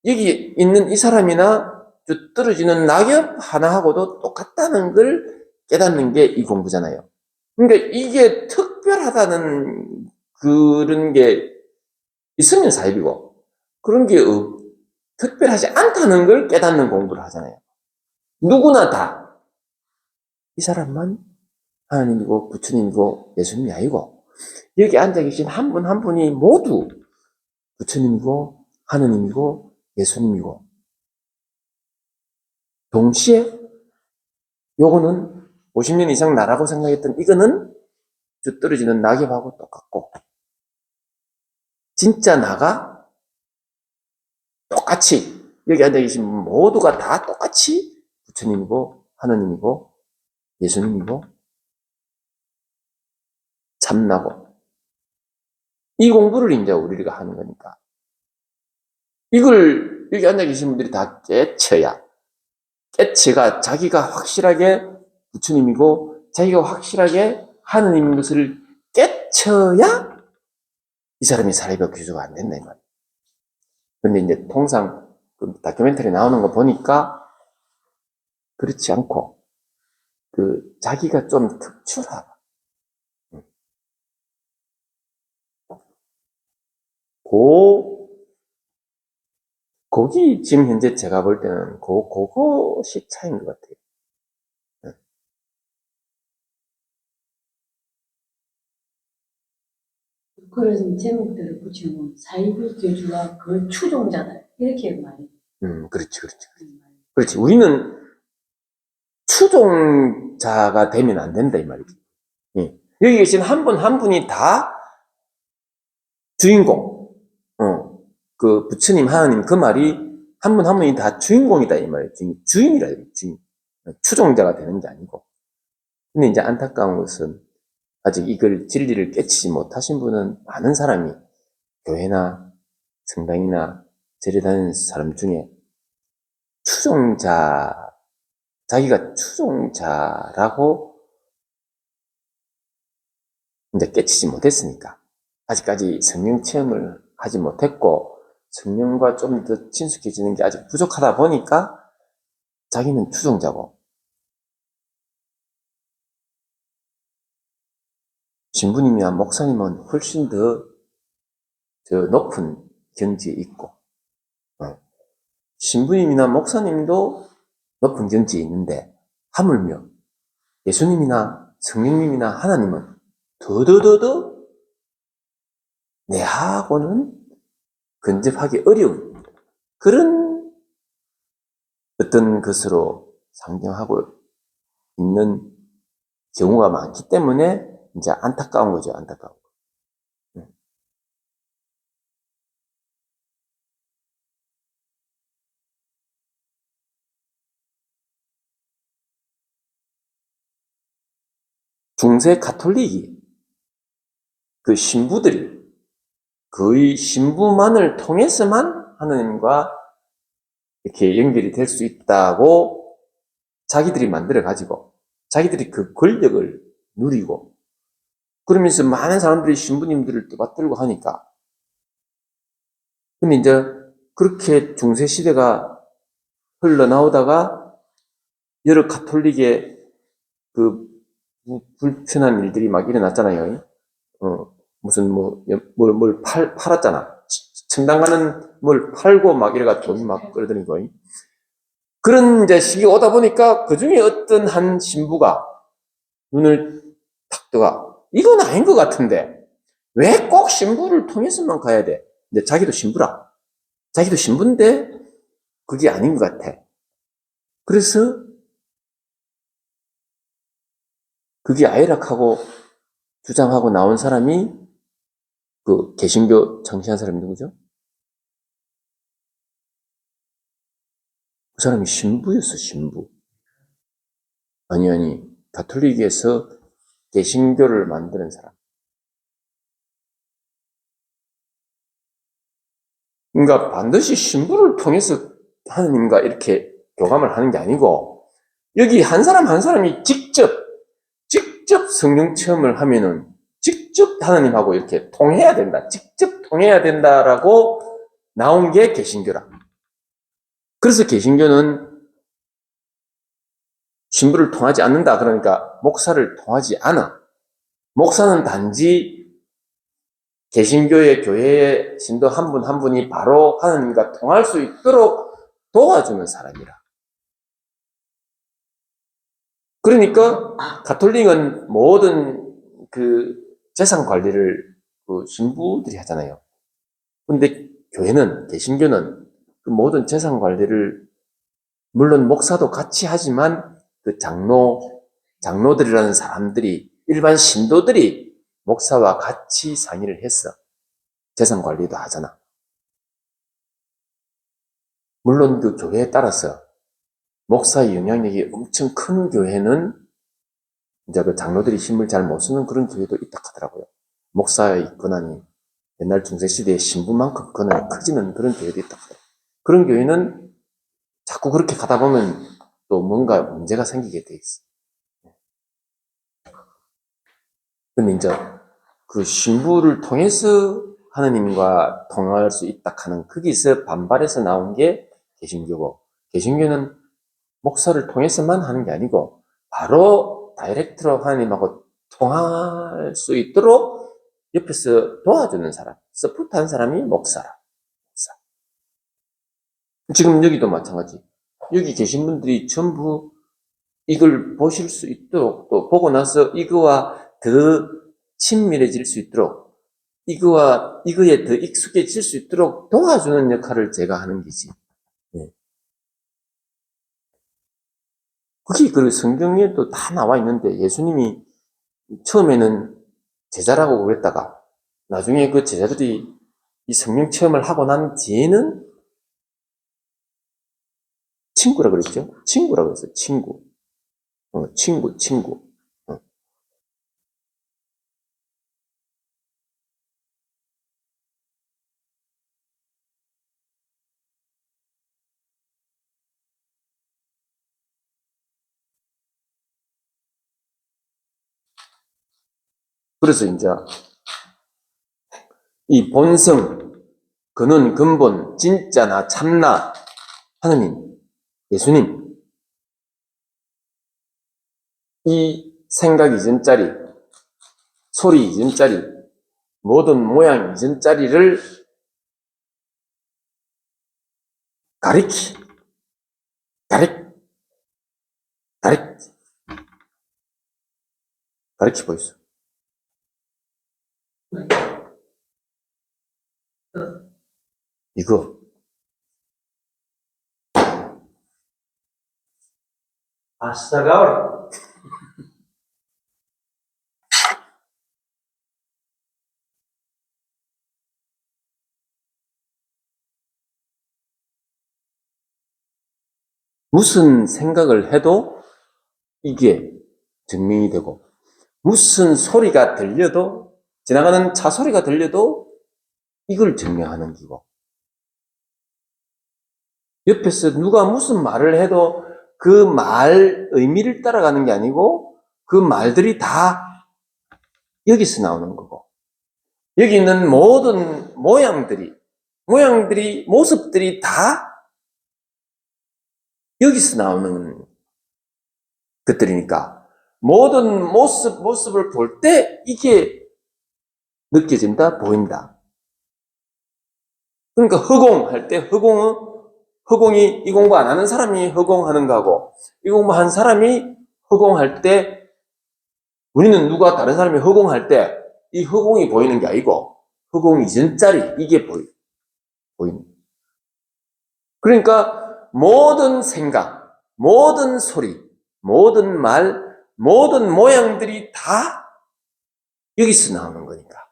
여기 있는 이 사람이나 저 떨어지는 낙엽 하나하고도 똑같다는 걸 깨닫는 게 이 공부잖아요. 그러니까 이게 특별하다는 그런 게 있으면 사입이고, 그런 게 특별하지 않다는 걸 깨닫는 공부를 하잖아요. 누구나 다 이 사람만 하나님이고 부처님이고 예수님이 아니고, 여기 앉아 계신 한 분 한 분이 모두 부처님이고 하느님이고 예수님이고, 동시에 요거는 50년 이상 나라고 생각했던 이거는 쭉 떨어지는 낙엽하고 똑같고, 진짜 나가 똑같이 여기 앉아 계신 분 모두가 다 똑같이 부처님이고 하느님이고 예수님이고 참나고, 이 공부를 이제 우리가 하는 거니까, 이걸 여기 앉아 계신 분들이 다 깨쳐가 자기가 확실하게 부처님이고 자기가 확실하게 하느님인 것을 깨쳐야 이 사람이 사례벽 규조가 안 된다 이 말이에요. 근데 이제 통상 그 다큐멘터리 나오는 거 보니까 그렇지 않고, 그 자기가 좀 특출하다. 거기 지금 현재 제가 볼 때는 그것이 차이인 것 같아요. 그래서 제목대로 붙이면 사이비 교주가 그 추종자다 이렇게 말해요. 그렇지. 그렇지. 우리는 추종자가 되면 안 된다 이 말이지. 예. 여기 계신 한 분 한 분이 다 주인공. 그 부처님 하나님 그 말이 한 분 한 분이 다 주인공이다 이 말이에요. 주인이라 주인. 추종자가 되는 게 아니고. 근데 이제 안타까운 것은 아직 이걸 진리를 깨치지 못하신 분은 많은 사람이 교회나 성당이나 절에 다니는 사람 중에 자기가 추종자라고 이제 깨치지 못했으니까, 아직까지 성령 체험을 하지 못했고 성령과 좀 더 친숙해지는 게 아직 부족하다 보니까 자기는 추종자고, 신부님이나 목사님은 훨씬 더 높은 경지에 있고, 신부님이나 목사님도 높은 경지에 있는데, 하물며 예수님이나 성령님이나 하나님은 더더더더 내하고는 근접하기 어려운 그런 어떤 것으로 상정하고 있는 경우가 많기 때문에 이제 안타까운 거죠, 안타까운 거. 중세 가톨릭이 그 신부들이 거의 신부만을 통해서만 하느님과 이렇게 연결이 될 수 있다고 자기들이 만들어 가지고 자기들이 그 권력을 누리고, 그러면서 많은 사람들이 신부님들을 떠받들고 하니까, 근데 이제 그렇게 중세 시대가 흘러나오다가 여러 가톨릭의 그 불편한 일들이 막 일어났잖아요. 무슨 뭘 팔았잖아. 청당 가는 뭘 팔고 막 이래가지고 돈이 막 끌어들이고. 그런 이제 시기 오다 보니까 그 중에 어떤 한 신부가 눈을 탁 뜨가, 이건 아닌 것 같은데 왜 꼭 신부를 통해서만 가야 돼? 근데 자기도 신부라. 자기도 신부인데 그게 아닌 것 같아. 그래서 그게 아이락하고 주장하고 나온 사람이 그 개신교 창시한 사람이 누구죠? 그 사람이 신부였어, 신부. 아니, 가톨릭에서 개신교를 만드는 사람. 그러니까 반드시 신부를 통해서 하느님과 이렇게 교감을 하는 게 아니고, 여기 한 사람 한 사람이 직접 성령 체험을 하면은 직접 하나님하고 이렇게 통해야 된다. 직접 통해야 된다라고 나온 게 개신교라. 그래서 개신교는 신부를 통하지 않는다. 그러니까 목사를 통하지 않아. 목사는 단지 개신교의 교회의 신도 한 분 한 분이 바로 하나님과 통할 수 있도록 도와주는 사람이라. 그러니까 가톨릭은 모든 그 재산 관리를 그 신부들이 하잖아요. 근데 교회는, 개신교는 그 모든 재산 관리를 물론 목사도 같이 하지만 그 장로들이라는 사람들이, 일반 신도들이 목사와 같이 상의를 했어. 재산 관리도 하잖아. 물론 그 교회에 따라서 목사의 영향력이 엄청 큰 교회는 이제 그 장로들이 힘을 잘 못 쓰는 그런 교회도 있다 하더라고요. 목사의 권한이 옛날 중세시대의 신부만큼 권한이 커지는 그런 교회도 있다 하더라고요. 그런 교회는 자꾸 그렇게 가다 보면 또 뭔가 문제가 생기게 돼 있어. 근데 이제 그 신부를 통해서 하느님과 통할 수 있다 하는 거기서 반발해서 나온 게 개신교고, 개신교는 목사를 통해서만 하는 게 아니고 바로 다이렉트로 하나님하고 통할 수 있도록 옆에서 도와주는 사람, 서포트하는 사람이 목사라. 목사. 지금 여기도 마찬가지. 여기 계신 분들이 전부 이걸 보실 수 있도록, 또 보고 나서 이거와 더 친밀해질 수 있도록, 이거에 더 익숙해질 수 있도록 도와주는 역할을 제가 하는 거지. 네. 그게 그 성경에도 다 나와 있는데, 예수님이 처음에는 제자라고 그랬다가 나중에 그 제자들이 이 성령 체험을 하고 난 뒤에는 친구라 그랬죠? 친구라 그랬어요. 친구. 친구. 그래서 이제 이 본성, 근원, 근본, 진짜나 참나, 하느님, 예수님, 이 생각 이전짜리, 소리 이전짜리, 모든 모양 이전짜리를 가리키, 가리키 보이소. 이거. 아싸가오라. 무슨 생각을 해도 이게 증명이 되고, 무슨 소리가 들려도, 지나가는 차 소리가 들려도 이걸 증명하는 기고, 옆에서 누가 무슨 말을 해도 그 말 의미를 따라가는 게 아니고 그 말들이 다 여기서 나오는 거고, 여기 있는 모든 모습들이 다 여기서 나오는 것들이니까 모든 모습을 볼 때 이게 느껴진다, 보인다. 그러니까 허공할 때 허공이 이 공부 안 하는 사람이 허공하는 거고, 이 공부한 사람이 허공할 때, 우리는 누가 다른 사람이 허공할 때 이 허공이 보이는 게 아니고 허공 이전짜리 이게 보이는. 그러니까 모든 생각, 모든 소리, 모든 말, 모든 모양들이 다 여기서 나오는 거니까.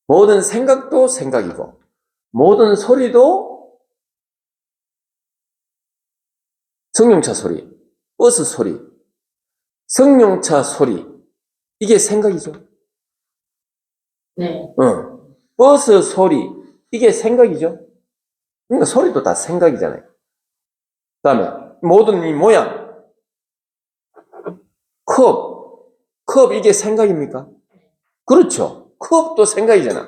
모든 생각도 생각이고, 모든 소리도 승용차 소리, 버스 소리, 승용차 소리, 이게 생각이죠. 네. 버스 소리, 이게 생각이죠. 그러니까 소리도 다 생각이잖아요. 그 다음에 모든 이 모양, 컵 이게 생각입니까? 그렇죠. 컵도 생각이잖아.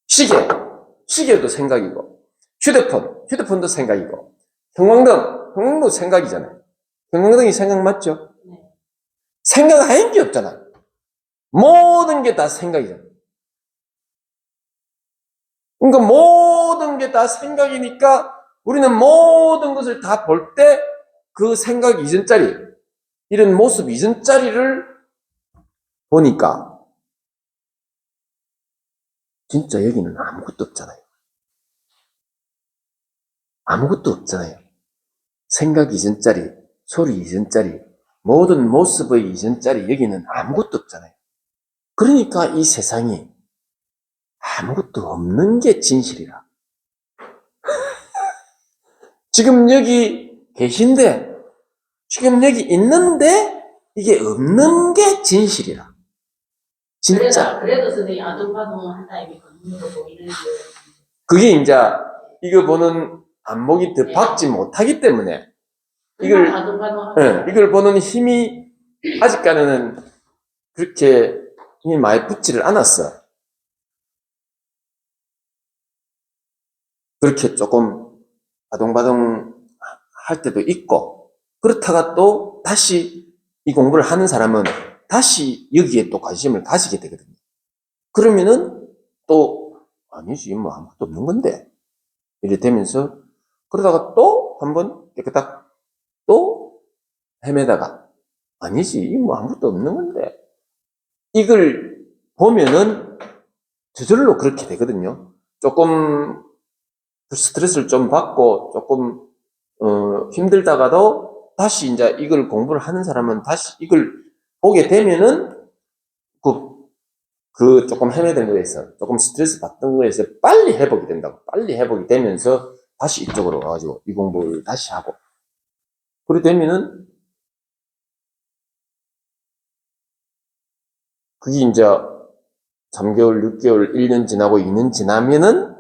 시계도 생각이고, 휴대폰도 생각이고, 형광등도 생각이잖아요. 형광등이 생각 맞죠? 네. 생각 아닌 게 없잖아. 모든 게 다 생각이잖아. 그러니까 모든 게 다 생각이니까 우리는 모든 것을 다 볼 때 그 생각 이전짜리, 이런 모습 이전짜리를 보니까 진짜 여기는 아무것도 없잖아요. 아무것도 없잖아요. 생각 이전짜리, 소리 이전짜리, 모든 모습의 이전짜리, 여기는 아무것도 없잖아요. 그러니까 이 세상이 아무것도 없는 게 진실이라. 지금 여기 계신데, 지금 여기 있는데, 이게 없는 게 진실이라. 진짜. 그래도 선생님 아둥바둥 한다 이게 눈으로 보이는 게. 그게 이제, 이거 보는 안목이 더 박지 못하기 때문에, 이걸, 아둥바둥 이걸 보는 힘이 아직까지는 그렇게 힘이 많이 붙지를 않았어. 그렇게 조금 바둥바둥 할 때도 있고, 그렇다가 또 다시 이 공부를 하는 사람은 다시 여기에 또 관심을 가지게 되거든요. 그러면은 또, 아니지, 뭐 아무것도 없는 건데. 이래 되면서, 그러다가 또 한번 깨끗하게 또 헤매다가, 아니지, 뭐 아무것도 없는 건데. 이걸 보면은 저절로 그렇게 되거든요. 조금 스트레스를 좀 받고 조금 힘들다가도 다시 이제 이걸 공부를 하는 사람은 다시 이걸 보게 되면은 그 조금 헤매된 거에서 조금 스트레스 받던 거에서 빨리 회복이 된다고. 빨리 회복이 되면서 다시 이쪽으로 와가지고 이 공부를 다시 하고. 그렇게 되면은 그게 이제 3개월, 6개월, 1년 지나고 2년 지나면은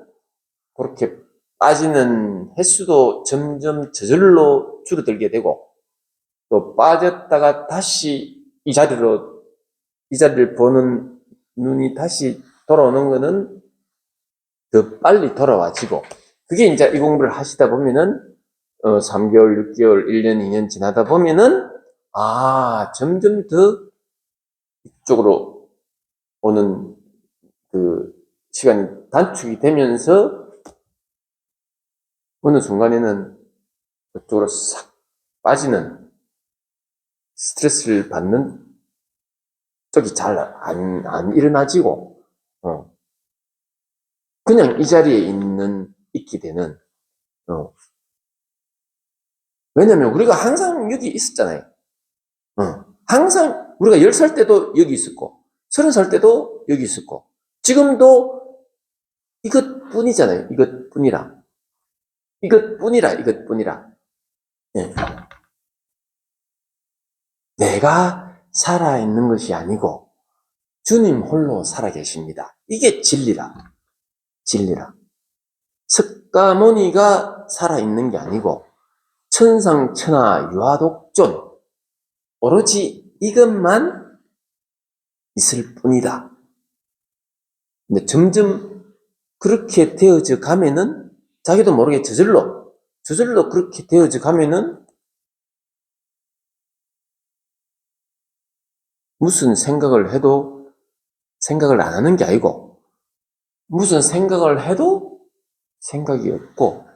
그렇게 빠지는 횟수도 점점 저절로 줄어들게 되고, 또 빠졌다가 다시 이 자리를 보는 눈이 다시 돌아오는 거는 더 빨리 돌아와지고, 그게 이제 이 공부를 하시다 보면은, 3개월, 6개월, 1년, 2년 지나다 보면은, 점점 더 이쪽으로 오는 그 시간이 단축이 되면서, 어느 순간에는 그쪽으로 싹 빠지는, 스트레스를 받는 쪽이 잘 안 일어나지고, 그냥 이 자리에 있게 되는, 왜냐면 우리가 항상 여기 있었잖아요. 항상 우리가 10살 때도 여기 있었고, 30살 때도 여기 있었고, 지금도 이것뿐이잖아요. 이것뿐이라. 이것뿐이라. 예. 내가 살아있는 것이 아니고 주님 홀로 살아계십니다. 이게 진리라. 석가모니가 살아있는 게 아니고 천상천하 유아독존, 오로지 이것만 있을 뿐이다. 근데 점점 그렇게 되어져 가면은 자기도 모르게 저절로 그렇게 되어져 가면은 무슨 생각을 해도 생각을 안 하는 게 아니고, 무슨 생각을 해도 생각이 없고,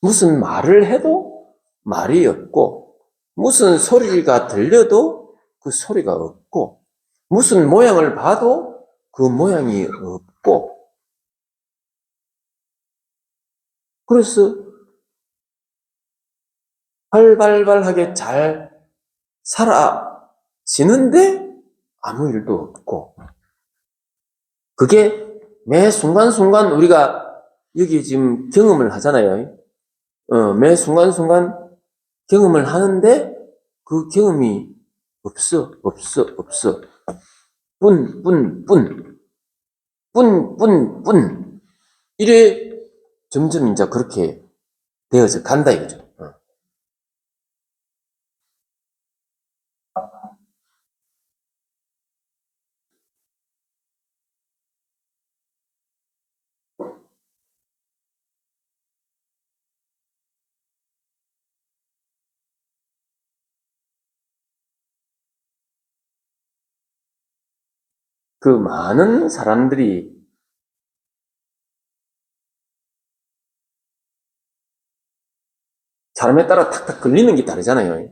무슨 말을 해도 말이 없고, 무슨 소리가 들려도 그 소리가 없고, 무슨 모양을 봐도 그 모양이 없고, 그래서 활발하게 잘 살아지는데 아무 일도 없고, 그게 매 순간순간 우리가 여기 지금 경험을 하잖아요. 매 순간순간 경험을 하는데 그 경험이 없어. 뿐. 이래 점점 이제 그렇게 되어져 간다 이거죠. 그 많은 사람들이 사람에 따라 탁탁 걸리는 게 다르잖아요.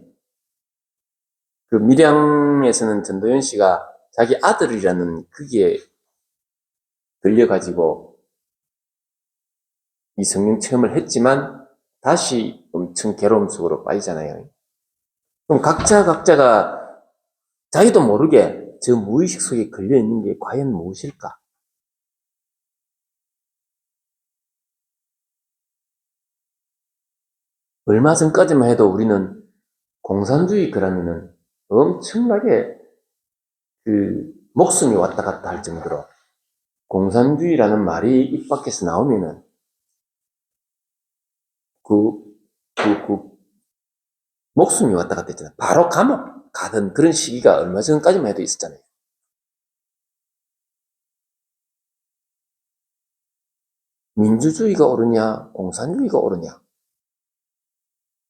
그 밀양에서는 전도연 씨가 자기 아들이라는 그게 걸려가지고 이 성령 체험을 했지만 다시 엄청 괴로움 속으로 빠지잖아요. 그럼 각자가 자기도 모르게 저 무의식 속에 걸려있는 게 과연 무엇일까? 얼마 전까지만 해도 우리는 공산주의 그러면은 엄청나게 그 목숨이 왔다 갔다 할 정도로 공산주의라는 말이 입 밖에서 나오면은 목숨이 왔다 갔다 했잖아요. 바로 감옥 가던 그런 시기가 얼마 전까지만 해도 있었잖아요. 민주주의가 옳으냐, 공산주의가 옳으냐.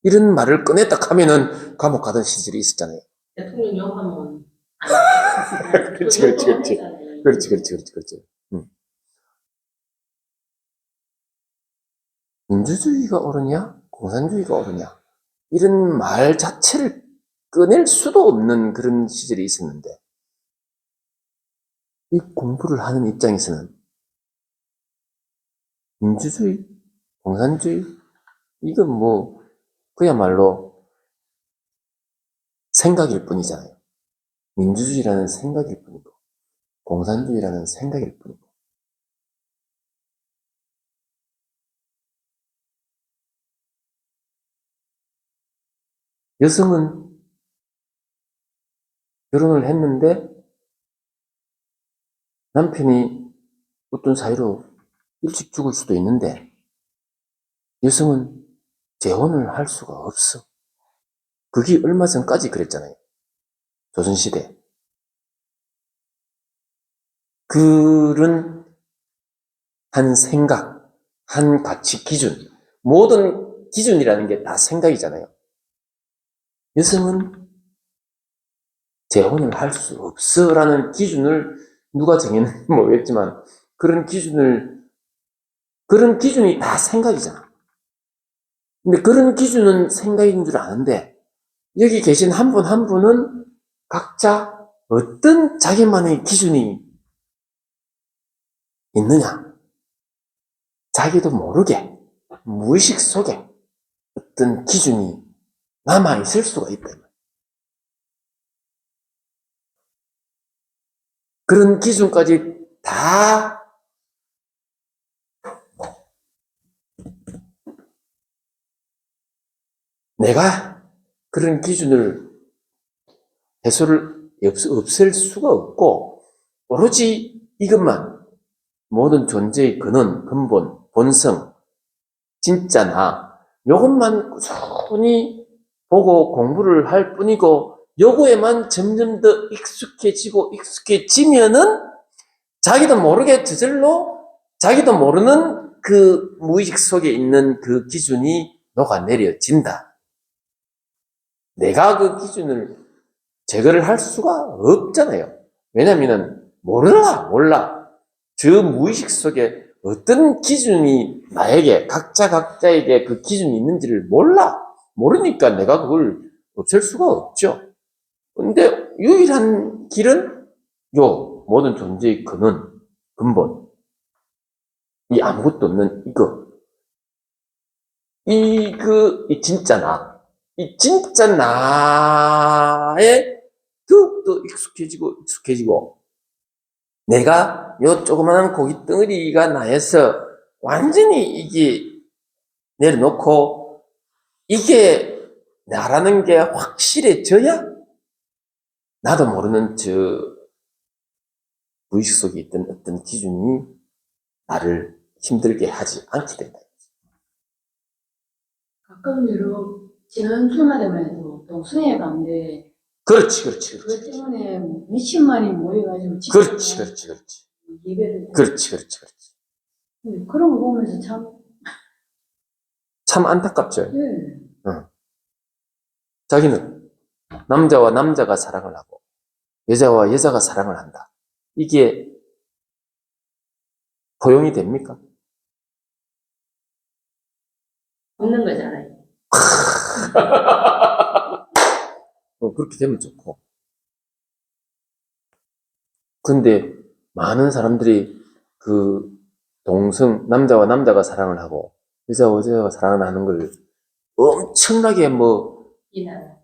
이런 말을 꺼냈다 하면은 감옥 가던 시절이 있었잖아요. 대통령 욕하면 그렇지. 민주주의가 옳으냐, 공산주의가 옳으냐. 이런 말 자체를 꺼낼 수도 없는 그런 시절이 있었는데, 이 공부를 하는 입장에서는 민주주의, 공산주의, 이건 뭐, 그야말로 생각일 뿐이잖아요. 민주주의라는 생각일 뿐이고, 공산주의라는 생각일 뿐이고. 여성은 결혼을 했는데 남편이 어떤 사유로 일찍 죽을 수도 있는데 여성은 재혼을 할 수가 없어. 그게 얼마 전까지 그랬잖아요. 조선시대. 그런 한 생각, 한 가치 기준, 모든 기준이라는 게 다 생각이잖아요. 여성은 재혼을 할 수 없어라는 기준을 누가 정했는지 모르겠지만 그런 기준이 다 생각이잖아. 근데 그런 기준은 생각인 줄 아는데 여기 계신 한 분 한 분은 각자 어떤 자기만의 기준이 있느냐? 자기도 모르게 무의식 속에 어떤 기준이 남아있을 수가 있다. 그런 기준까지 다 내가 그런 기준을 해소를 없앨 수가 없고 오로지 이것만 모든 존재의 근원, 근본, 본성, 진짜 나 요것만 꾸준히 보고 공부를 할 뿐이고 요거에만 점점 더 익숙해지면은 자기도 모르게 저절로 자기도 모르는 그 무의식 속에 있는 그 기준이 녹아내려진다. 내가 그 기준을 제거를 할 수가 없잖아요. 왜냐면은 몰라. 저 무의식 속에 어떤 기준이 나에게 각자에게 그 기준이 있는지를 모르니까 내가 그걸 없앨 수가 없죠. 근데 유일한 길은 요 모든 존재의 근본 이 아무것도 없는 이 진짜 나 이 진짜 나에 더욱더 익숙해지고, 내가 요 조그마한 고기 덩어리가 나에서 완전히 이게 내려놓고, 이게 나라는 게 확실해져야 나도 모르는 무의식 속에 있던 어떤 기준이 나를 힘들게 하지 않게 된다. 가끔 여러 지난 주말에만 해도 동성애 가운데 그렇지. 그것 때문에 몇십만이 모여가지고 그렇지. 예배를 그렇지. 그런 거 보면서 참 안타깝죠. 예. 자기는 남자와 남자가 사랑을 하고 여자와 여자가 사랑을 한다. 이게 포용이 됩니까? 없는 거잖아요. 그렇게 되면 좋고. 근데 많은 사람들이 그 남자와 남자가 사랑을 하고 여자와 여자가 사랑을 하는 걸 엄청나게 이날.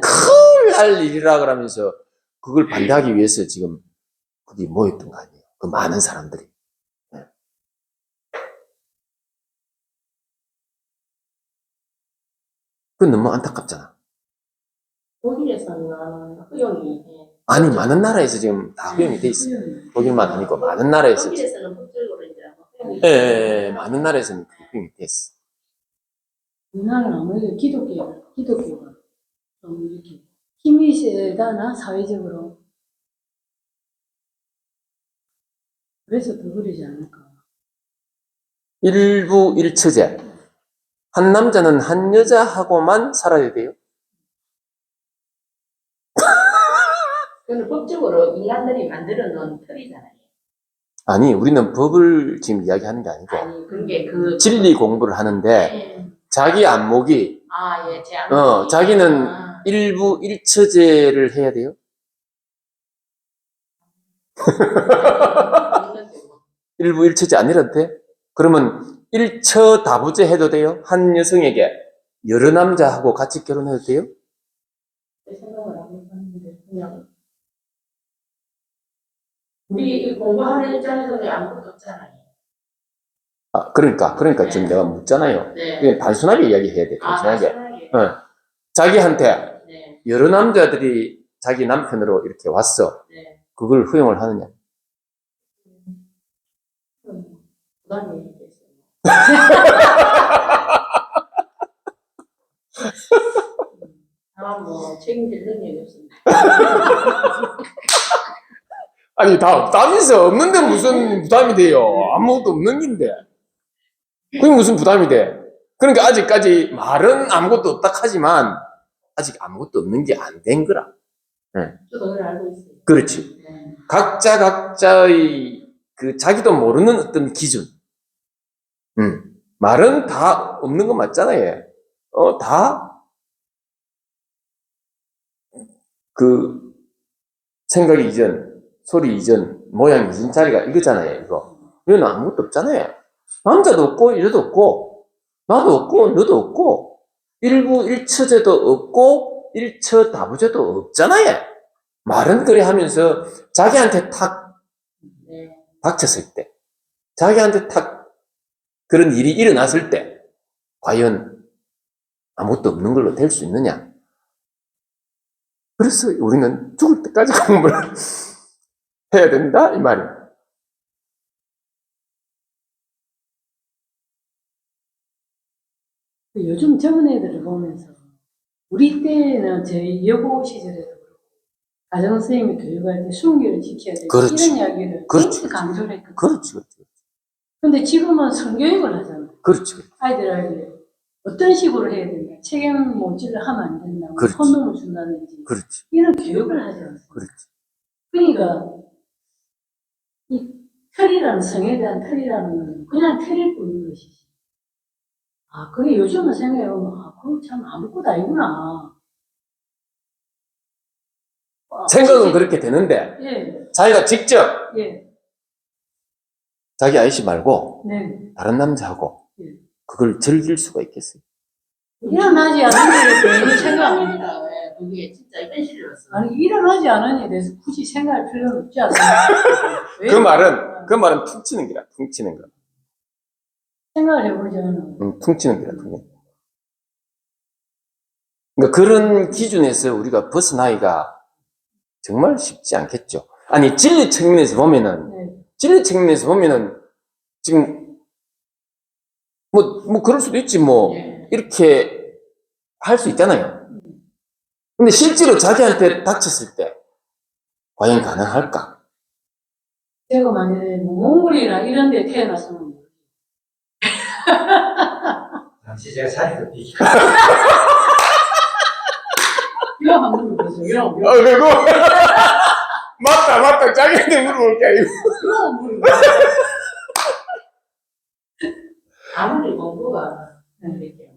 큰할 일이라 그러면서 그걸 반대하기 위해서 지금 거기 모였던 거 아니에요. 그 많은 사람들이. 그건 너무 안타깝잖아. 독일에서는 허용이 아니, 많은 나라에서 지금 다 허용이 돼 있어요. 독일만 아니고 많은 나라에서. 독일에서는 법적으로 이제 허용이 예, 많은 나라에서는 허용이 돼 있어. 우리나라는 아무래도 기독교가 좀 이렇게 힘이 세다나 사회적으로 그래서 더 그러지 않을까. 일부 일처제. 한 남자는 한 여자하고만 살아야 돼요. 그건 법적으로 인간들이 만들어 놓은 틀이잖아요. 아니, 우리는 법을 지금 이야기하는 게 아니고 아니, 그게 진리 공부를 하는데 예. 자기 안목이 예, 제 안목이. 자기는 일부 일처제를 해야 돼요. 일부 일처제 아니라도 돼? 그러면 일처다부제 해도 돼요? 한 여성에게 여러 남자하고 같이 결혼해도 돼요? 생각을 하고 있는데 그냥 우리 공부하는 입장에서는 아무것도 없잖아요. 그러니까 지금 내가 묻잖아요. 네. 그냥 단순하게 이야기해야 돼. 단순하게. 단순하게. 자기한테 네. 여러 남자들이 자기 남편으로 이렇게 왔어. 네. 그걸 허용을 하느냐? 부담이 있겠어요. 다만 책임질 능력이 없습니다. 아니, 다 없다면서. 없는데 무슨 부담이 돼요? 아무것도 없는 긴데. 그게 무슨 부담이 돼? 그러니까 아직까지 말은 아무것도 없다 하지만 아직 아무것도 없는 게 안 된 거라. 저도 그걸 알고 있어요. 그렇지. 네. 각자의 자기도 모르는 어떤 기준. 말은 다 없는 거 맞잖아요. 다 생각이 이전, 소리 이전, 모양 이전 자리가 이거잖아요, 이거. 이건 아무것도 없잖아요. 남자도 없고, 여자도 없고, 나도 없고, 너도 없고, 일부 일처제도 없고, 일처다부제도 없잖아요. 말은 그래 하면서 자기한테 탁 네. 닥쳤을 때, 자기한테 탁 그런 일이 일어났을 때, 과연 아무것도 없는 걸로 될 수 있느냐? 그래서 우리는 죽을 때까지 공부를 해야 된다, 이 말이에요. 요즘 젊은 애들을 보면서 우리 때는 저희 여고 시절에도 그렇고 가정선생님이 교육할 때 순결을 지켜야 되고 그렇지. 이런 이야기를 그렇지. 굉장히 강조를 했거든요. 그렇지. 근데 지금은 성교육을 하잖아요. 그렇지. 아이들에게 어떤 식으로 해야 된다. 책임 모질을 하면 안 된다. 그렇지. 혼동을 준다든지 그렇지. 이런 교육을 하지 않습니까? 그렇지. 그러니까 이 틀이라는 성에 대한 틀이라는 건 그냥 틀일 뿐인 것이지. 그게 요즘은 생각해보면 그거 참 아무것도 아니구나. 생각은 그렇게 되는데, 예, 자기가 직접 예, 자기 아이씨 말고 네. 다른 남자하고 예. 그걸 즐길 수가 있겠어요? 일어나지 않은 일에 대해 생각 안 해. 아닙니다. 왜 그게 진짜 현실이었어. 아니, 일어나지 않은 일에 대해서 굳이 생각할 필요는 없지 않습니까? 왜? 그 말은 퉁 치는 기라, 퉁 치는 거. 생각을 해보자면, 퉁 치는 기라, 퉁. 그러니까 그런 기준에서 우리가 벗어나기가 정말 쉽지 않겠죠. 아니, 진리 측면에서 보면은, 지금, 그럴 수도 있지, 예. 이렇게 할 수 있잖아요. 근데 실제로 자기한테 닥쳤을 때, 과연 가능할까? 제가 만약에 몽골이나 이런 데 태어났으면, 잠시 제가 자리를 비켜. 이거 한번 물어보세요. 이거 그리고, 맞다. 자기한테 물어볼 게 아니고. 물어보세요. 아무리 공부가 이렇게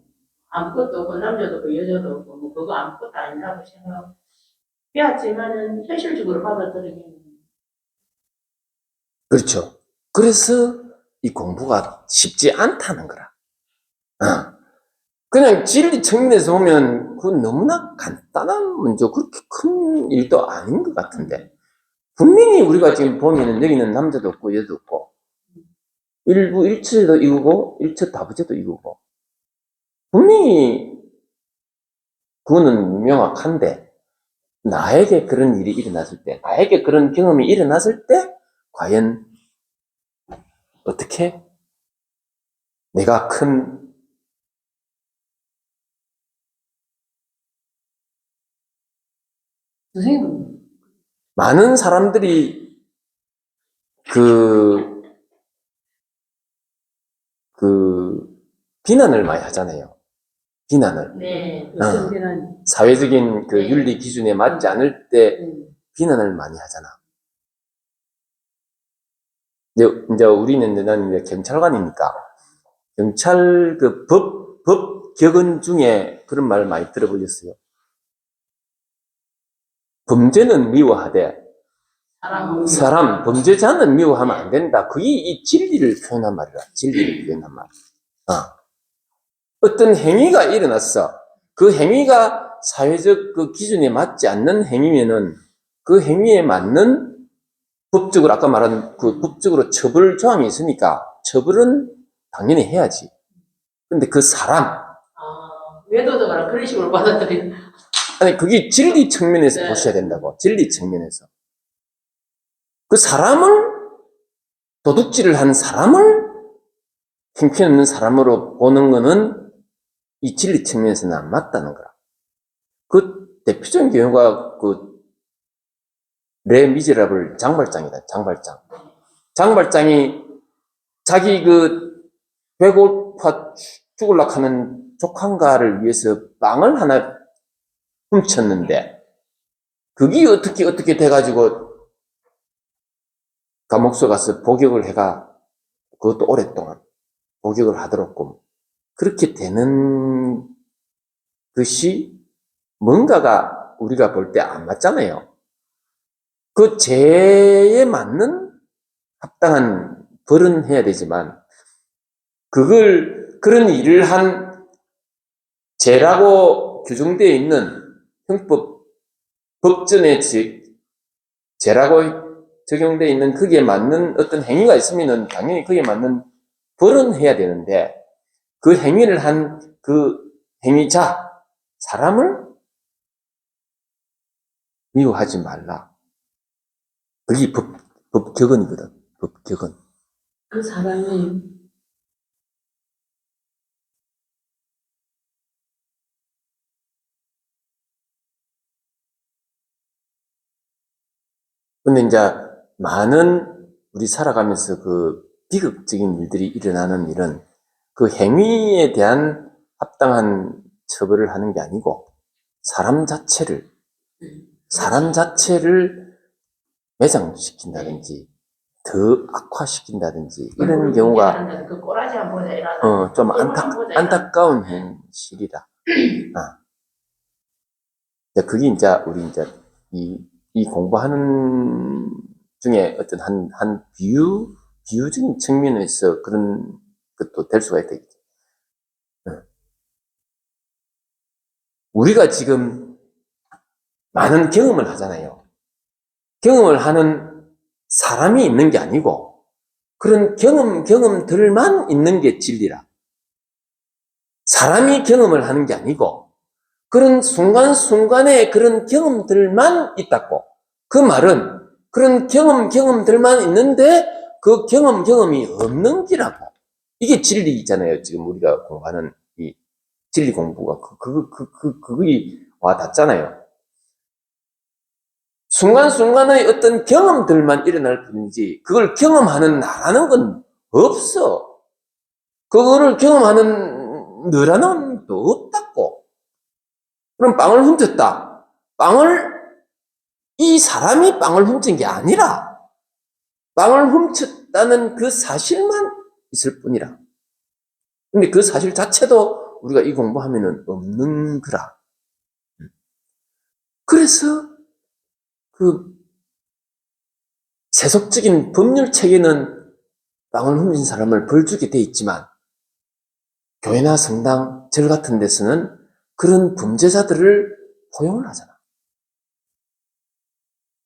아무것도 없고 남자도 없고 여자도 없고 뭐 그거 아무것도 아니라고 생각해왔지만은 현실적으로 받아들이기는 그렇죠. 그래서 이 공부가 쉽지 않다는 거라. 그냥 진리 측면에서 보면 그건 너무나 간단한 문제, 그렇게 큰 일도 아닌 것 같은데. 분명히 우리가 지금 보면은 여기는 남자도 없고 여자도 없고, 일부 일체도 이루고 일체 다부제도 이루고, 분명히 그거는 명확한데, 나에게 그런 일이 일어났을 때, 나에게 그런 경험이 일어났을 때, 과연 어떻게 내가 큰 선생님은 많은 사람들이 비난을 많이 하잖아요. 비난을. 네. 어떤 데는 사회적인 그 네. 윤리 기준에 맞지 않을 때 비난을 많이 하잖아. 이제 우리는 난 이제 경찰관이니까 경찰 그 법 격언 중에 그런 말을 많이 들어보셨어요. 범죄는 미워하되 범죄자는 미워하면 안 된다. 그게 이 진리를 표현한 말이라. 진리를 표현한 말. 어떤 행위가 일어났어. 그 행위가 사회적 그 기준에 맞지 않는 행위면은 그 행위에 맞는 법적으로 아까 말한 그 법적으로 처벌 조항이 있으니까 처벌은 당연히 해야지. 근데 그 사람, 외도덕을 그런 식으로 받아들이는. 아니 그게 진리 측면에서 네. 보셔야 된다고. 진리 측면에서. 그 사람을 도둑질을 한 사람을 형편없는 사람으로 보는 거는 이 진리 측면에서는 안 맞다는 거라. 그 대표적인 경우가 그 레 미제라블 장발장이다. 장발장이 자기 그 배고파 죽을락 하는 조카가를 위해서 빵을 하나 훔쳤는데 그게 어떻게 돼가지고 감옥서 가서 복역을 해가 그것도 오랫동안 복역을 하도록 그렇게 되는 것이 뭔가가 우리가 볼 때 안 맞잖아요. 그 죄에 맞는 합당한 벌은 해야 되지만 그런 일을 한 죄라고 규정되어 있는 형법 법전의 죄라고 적용되어 있는 거기에 맞는 어떤 행위가 있으면은 당연히 거기에 맞는 벌은 해야 되는데 그 행위를 한 그 행위자 사람을 미워하지 말라. 그게 법격언이거든. 법격언. 그 사람이 근데 이제 많은 우리 살아가면서 그 비극적인 일들이 일어나는 일은 그 행위에 대한 합당한 처벌을 하는 게 아니고 사람 자체를 매장시킨다든지 더 악화시킨다든지 이런 경우가 그 꼬라지 한번 보자 이러나. 좀 안타까운 현실이다. 그게 이제 우리 이제 이 공부하는 중에 어떤 한 비유적인 측면에서 그런 것도 될 수가 있다. 우리가 지금 많은 경험을 하잖아요. 경험을 하는 사람이 있는 게 아니고 그런 경험들만 있는 게 진리라. 사람이 경험을 하는 게 아니고 그런 순간순간에 그런 경험들만 있다고. 그 말은 그런 경험들만 있는데 그 경험이 없는 기라고. 이게 진리잖아요. 지금 우리가 공부하는 이 진리 공부가 그게 와 닿잖아요. 순간순간의 어떤 경험들만 일어날 뿐이지 그걸 경험하는 나라는 건 없어. 그거를 경험하는 너라는 또 없다고. 그럼 빵을 훔쳤다. 이 사람이 빵을 훔친 게 아니라 빵을 훔쳤다는 그 사실만 있을 뿐이라. 근데 그 사실 자체도 우리가 이 공부하면은 없는 거라. 그래서 그 세속적인 법률 체계는 빵을 훔친 사람을 벌 주게 돼 있지만 교회나 성당, 절 같은 데서는 그런 범죄자들을 포용을 하잖아.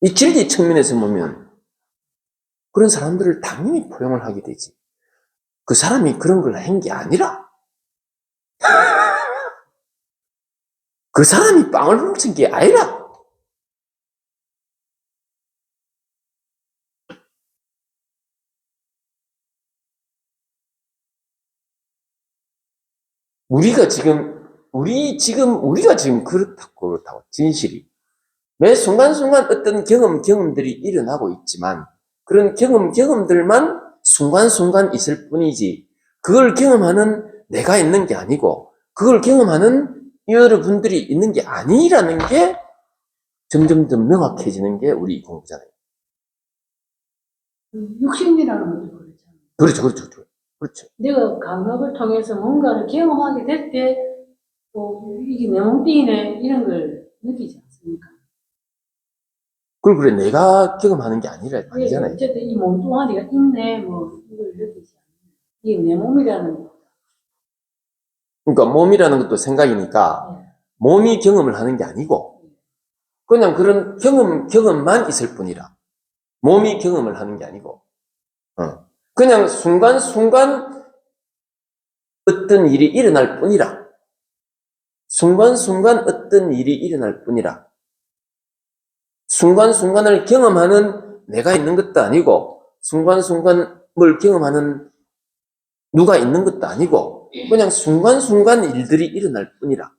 이 진리 측면에서 보면 그런 사람들을 당연히 포용을 하게 되지. 그 사람이 그런 걸 한 게 아니라 그 사람이 빵을 훔친 게 아니라 우리가 지금 그렇다고 진실이 매 순간순간 어떤 경험들이 일어나고 있지만 그런 경험들만 순간순간 있을 뿐이지 그걸 경험하는 내가 있는 게 아니고 그걸 경험하는 여러분들이 있는 게 아니라는 게 점점 더 명확해지는 게 우리 공부잖아요. 육신이라는 것도 그렇잖아요. 그렇죠. 내가 감각을 통해서 뭔가를 경험하게 될 때, 이게 내 몸뚱이네, 이런 걸 느끼지 않습니까? 그래, 내가 경험하는 게 아니잖아요. 어쨌든 이 몸뚱아리가 있네, 이걸 느끼지 않아요. 이게 내 몸이라는 거. 그러니까 몸이라는 것도 생각이니까 몸이 경험을 하는 게 아니고 그냥 그런 경험만 있을 뿐이라. 몸이 경험을 하는 게 아니고 그냥 순간순간 어떤 일이 일어날 뿐이라. 순간순간 어떤 일이 일어날 뿐이라. 순간순간을 경험하는 내가 있는 것도 아니고 순간순간을 경험하는 누가 있는 것도 아니고 그냥 순간순간 일들이 일어날 뿐이라.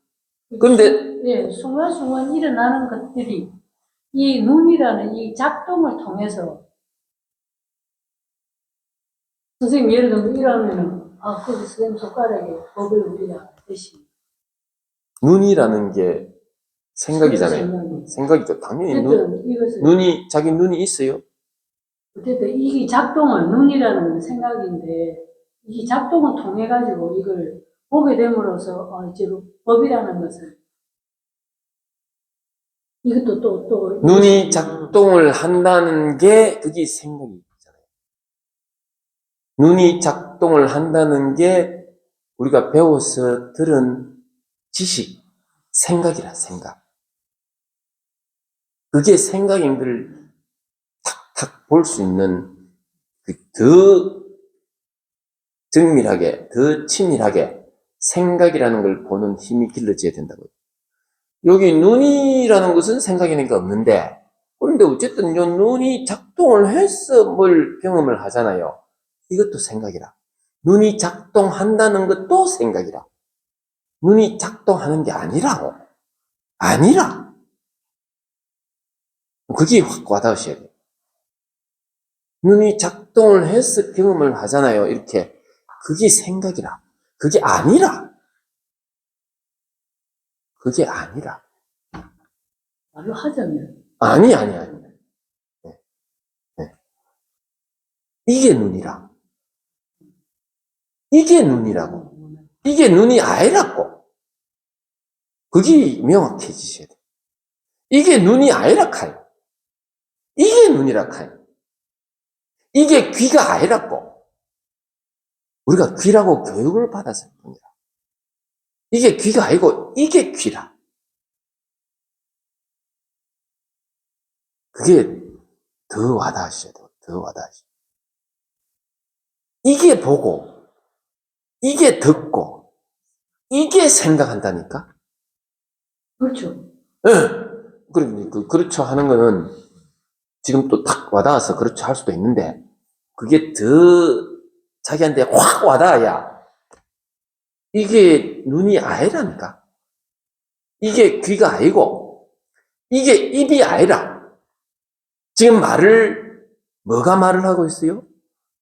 근데 순간순간 일어나는 것들이 이 눈이라는 이 작동을 통해서 선생님 예를 들면 이러면은 그 선생님 손가락에 법을 우리가 대신 눈이라는 게 생각이잖아요. 생각이죠. 당연히 자기 눈이 있어요. 어쨌든 이게 작동은 눈이라는 건 생각인데 이 작동을 통해 가지고 이걸 보게 됨으로써 이제 법이라는 것을 이것도 또 눈이 작동을 한다는 게 그게 생각이잖아요. 눈이 작동을 한다는 게 우리가 배워서 들은 지식, 생각이라 생각. 그게 생각인 걸 탁탁 볼 수 있는 더 정밀하게, 더 친밀하게 생각이라는 걸 보는 힘이 길러져야 된다고요. 여기 눈이라는 것은 생각이니까 없는데 그런데 어쨌든 이 눈이 작동을 해서 뭘 경험을 하잖아요. 이것도 생각이라. 눈이 작동한다는 것도 생각이라. 눈이 작동하는 게 아니라고. 아니라. 그게 확 와닿으셔야 돼요. 눈이 작동을 해서 경험을 하잖아요. 이렇게. 그게 생각이라. 그게 아니라. 그게 아니라. 말로 하자면 아니. 네. 이게 눈이라. 이게 눈이라고. 이게 눈이 아니라고. 그게 명확해지셔야 돼. 이게 눈이 아니라 카요. 이게 눈이라 카요. 이게 귀가 아니라고. 우리가 귀라고 교육을 받았을 뿐이라. 이게 귀가 아니고 이게 귀라. 그게 더 와닿으셔야 돼요. 더 와닿으셔야 돼요. 이게 보고, 이게 듣고, 이게 생각한다니까? 그렇죠. 예. 그렇죠 하는 거는 지금 또 탁 와닿아서 그렇죠 할 수도 있는데, 그게 더 자기한테 확 와닿아야 이게 눈이 아니라니까. 이게 귀가 아니고, 이게 입이 아니라. 지금 뭐가 말을 하고 있어요?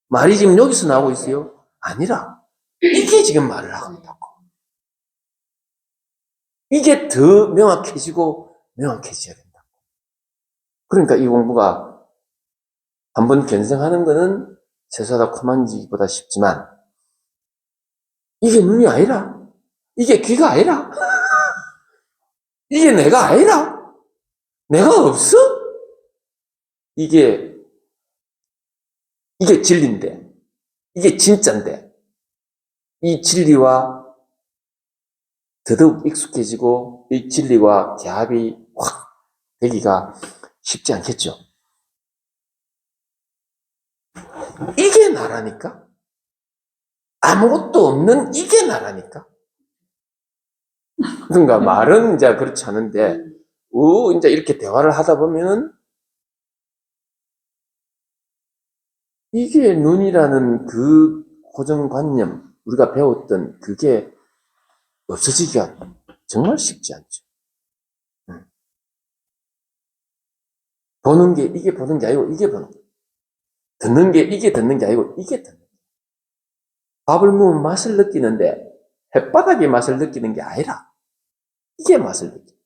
말이 지금 여기서 나오고 있어요? 아니라, 이게 지금 말을 하고 있다고. 이게 더 명확해지고, 명확해져야 된다. 그러니까 이 공부가 한번 견성하는 거는 세수하다 코 만지기보다 쉽지만, 이게 눈이 아니라, 이게 귀가 아니라, 이게 내가 아니라, 내가 없어? 이게 진리인데, 이게 진짜인데, 이 진리와 더더욱 익숙해지고, 이 진리와 대합이 확 되기가 쉽지 않겠죠. 이게 나라니까? 아무것도 없는 이게 나라니까? 그러니까 말은 이제 그렇지 않은데, 이제 이렇게 대화를 하다 보면은, 이게 눈이라는 그 고정관념, 우리가 배웠던 그게 없어지기가 정말 쉽지 않죠. 보는 게 이게 보는 게 아니고 이게 보는 게, 듣는 게 이게 듣는 게 아니고 이게 듣는 게. 밥을 먹으면 맛을 느끼는데 햇바닥의 맛을 느끼는 게 아니라 이게 맛을 느끼는 거야.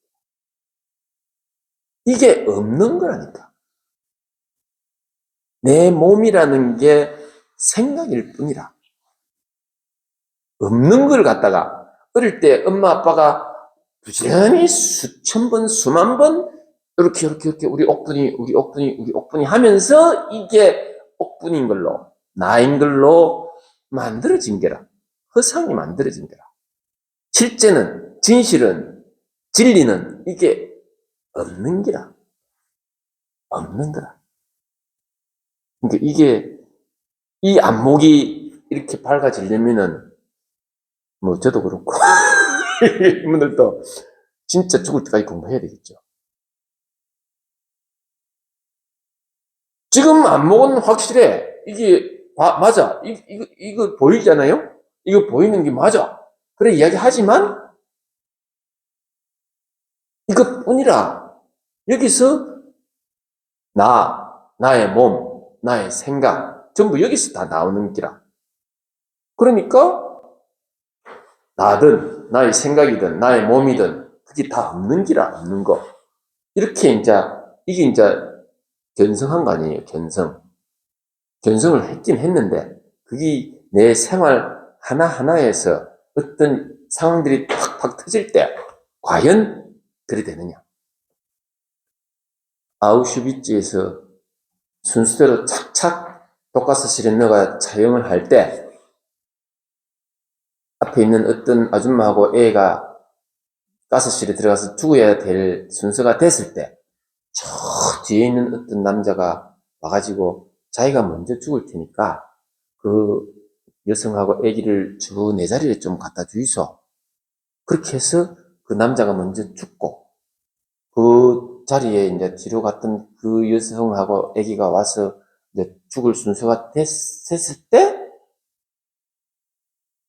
이게 없는 거라니까. 내 몸이라는 게 생각일 뿐이라. 없는 걸 갖다가 어릴 때 엄마 아빠가 부지런히 수천 번, 수만 번 이렇게 우리 옥분이 하면서 이게 옥분인 걸로, 나인 걸로 만들어진 게라. 허상이 만들어진 게라. 실제는, 진실은, 진리는 이게 없는 게라. 없는 거라. 그러니까 이 안목이 이렇게 밝아지려면은, 저도 그렇고, 이분들도 진짜 죽을 때까지 공부해야 되겠죠. 지금 안목은 확실해. 이게, 맞아. 이거 보이잖아요? 이거 보이는 게 맞아. 그래, 이야기하지만, 이것뿐이라. 여기서, 나의 몸, 나의 생각, 전부 여기서 다 나오는 기라. 그러니까, 나든, 나의 생각이든, 나의 몸이든, 그게 다 없는 기라, 없는 거. 이렇게 이게 견성한 거 아니에요, 견성. 견성을 했긴 했는데, 그게 내 생활 하나하나에서 어떤 상황들이 팍팍 터질 때, 과연 그리 되느냐. 아우슈비츠에서 순수대로 착착 독가스실에 넣어가 차용을 할 때, 앞에 있는 어떤 아줌마하고 애가 가스실에 들어가서 죽어야 될 순서가 됐을 때, 저 뒤에 있는 어떤 남자가 와가지고 자기가 먼저 죽을 테니까 그 여성하고 아기를 주 내 자리에 좀 갖다 주이소. 그렇게 해서 그 남자가 먼저 죽고 그 자리에 이제 뒤로 갔던 그 여성하고 아기가 와서 이제 죽을 순서가 됐을 때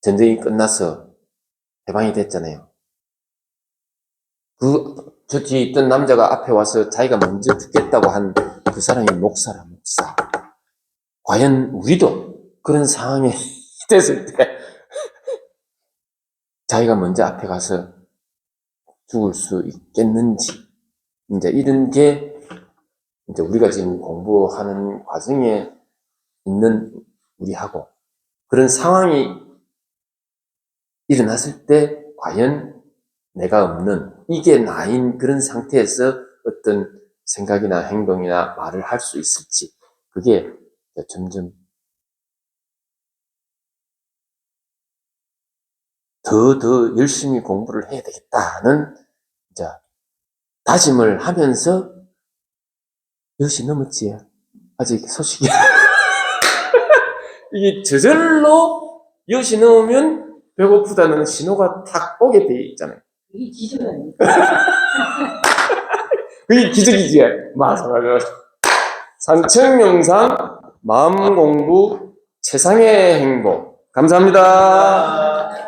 전쟁이 끝나서 해방이 됐잖아요. 저 뒤에 있던 남자가 앞에 와서 자기가 먼저 죽겠다고 한 그 사람이 목사라, 목사. 과연 우리도 그런 상황에 됐을 때 자기가 먼저 앞에 가서 죽을 수 있겠는지, 이제 이런 게 이제 우리가 지금 공부하는 과정에 있는 우리하고 그런 상황이 일어났을 때 과연 내가 없는 이게 나인 그런 상태에서 어떤 생각이나 행동이나 말을 할 수 있을지, 그게 점점 더 열심히 공부를 해야 되겠다는 이제 다짐을 하면서 10시 넘었지? 아직 소식이. 이게 저절로 10시 넘으면 배고프다는 신호가 탁 오게 돼 있잖아요. 이게 지적 아닙니까? 그게 기적이지. 맞아. 산책명상, 마음공부, 최상의 행복. 감사합니다.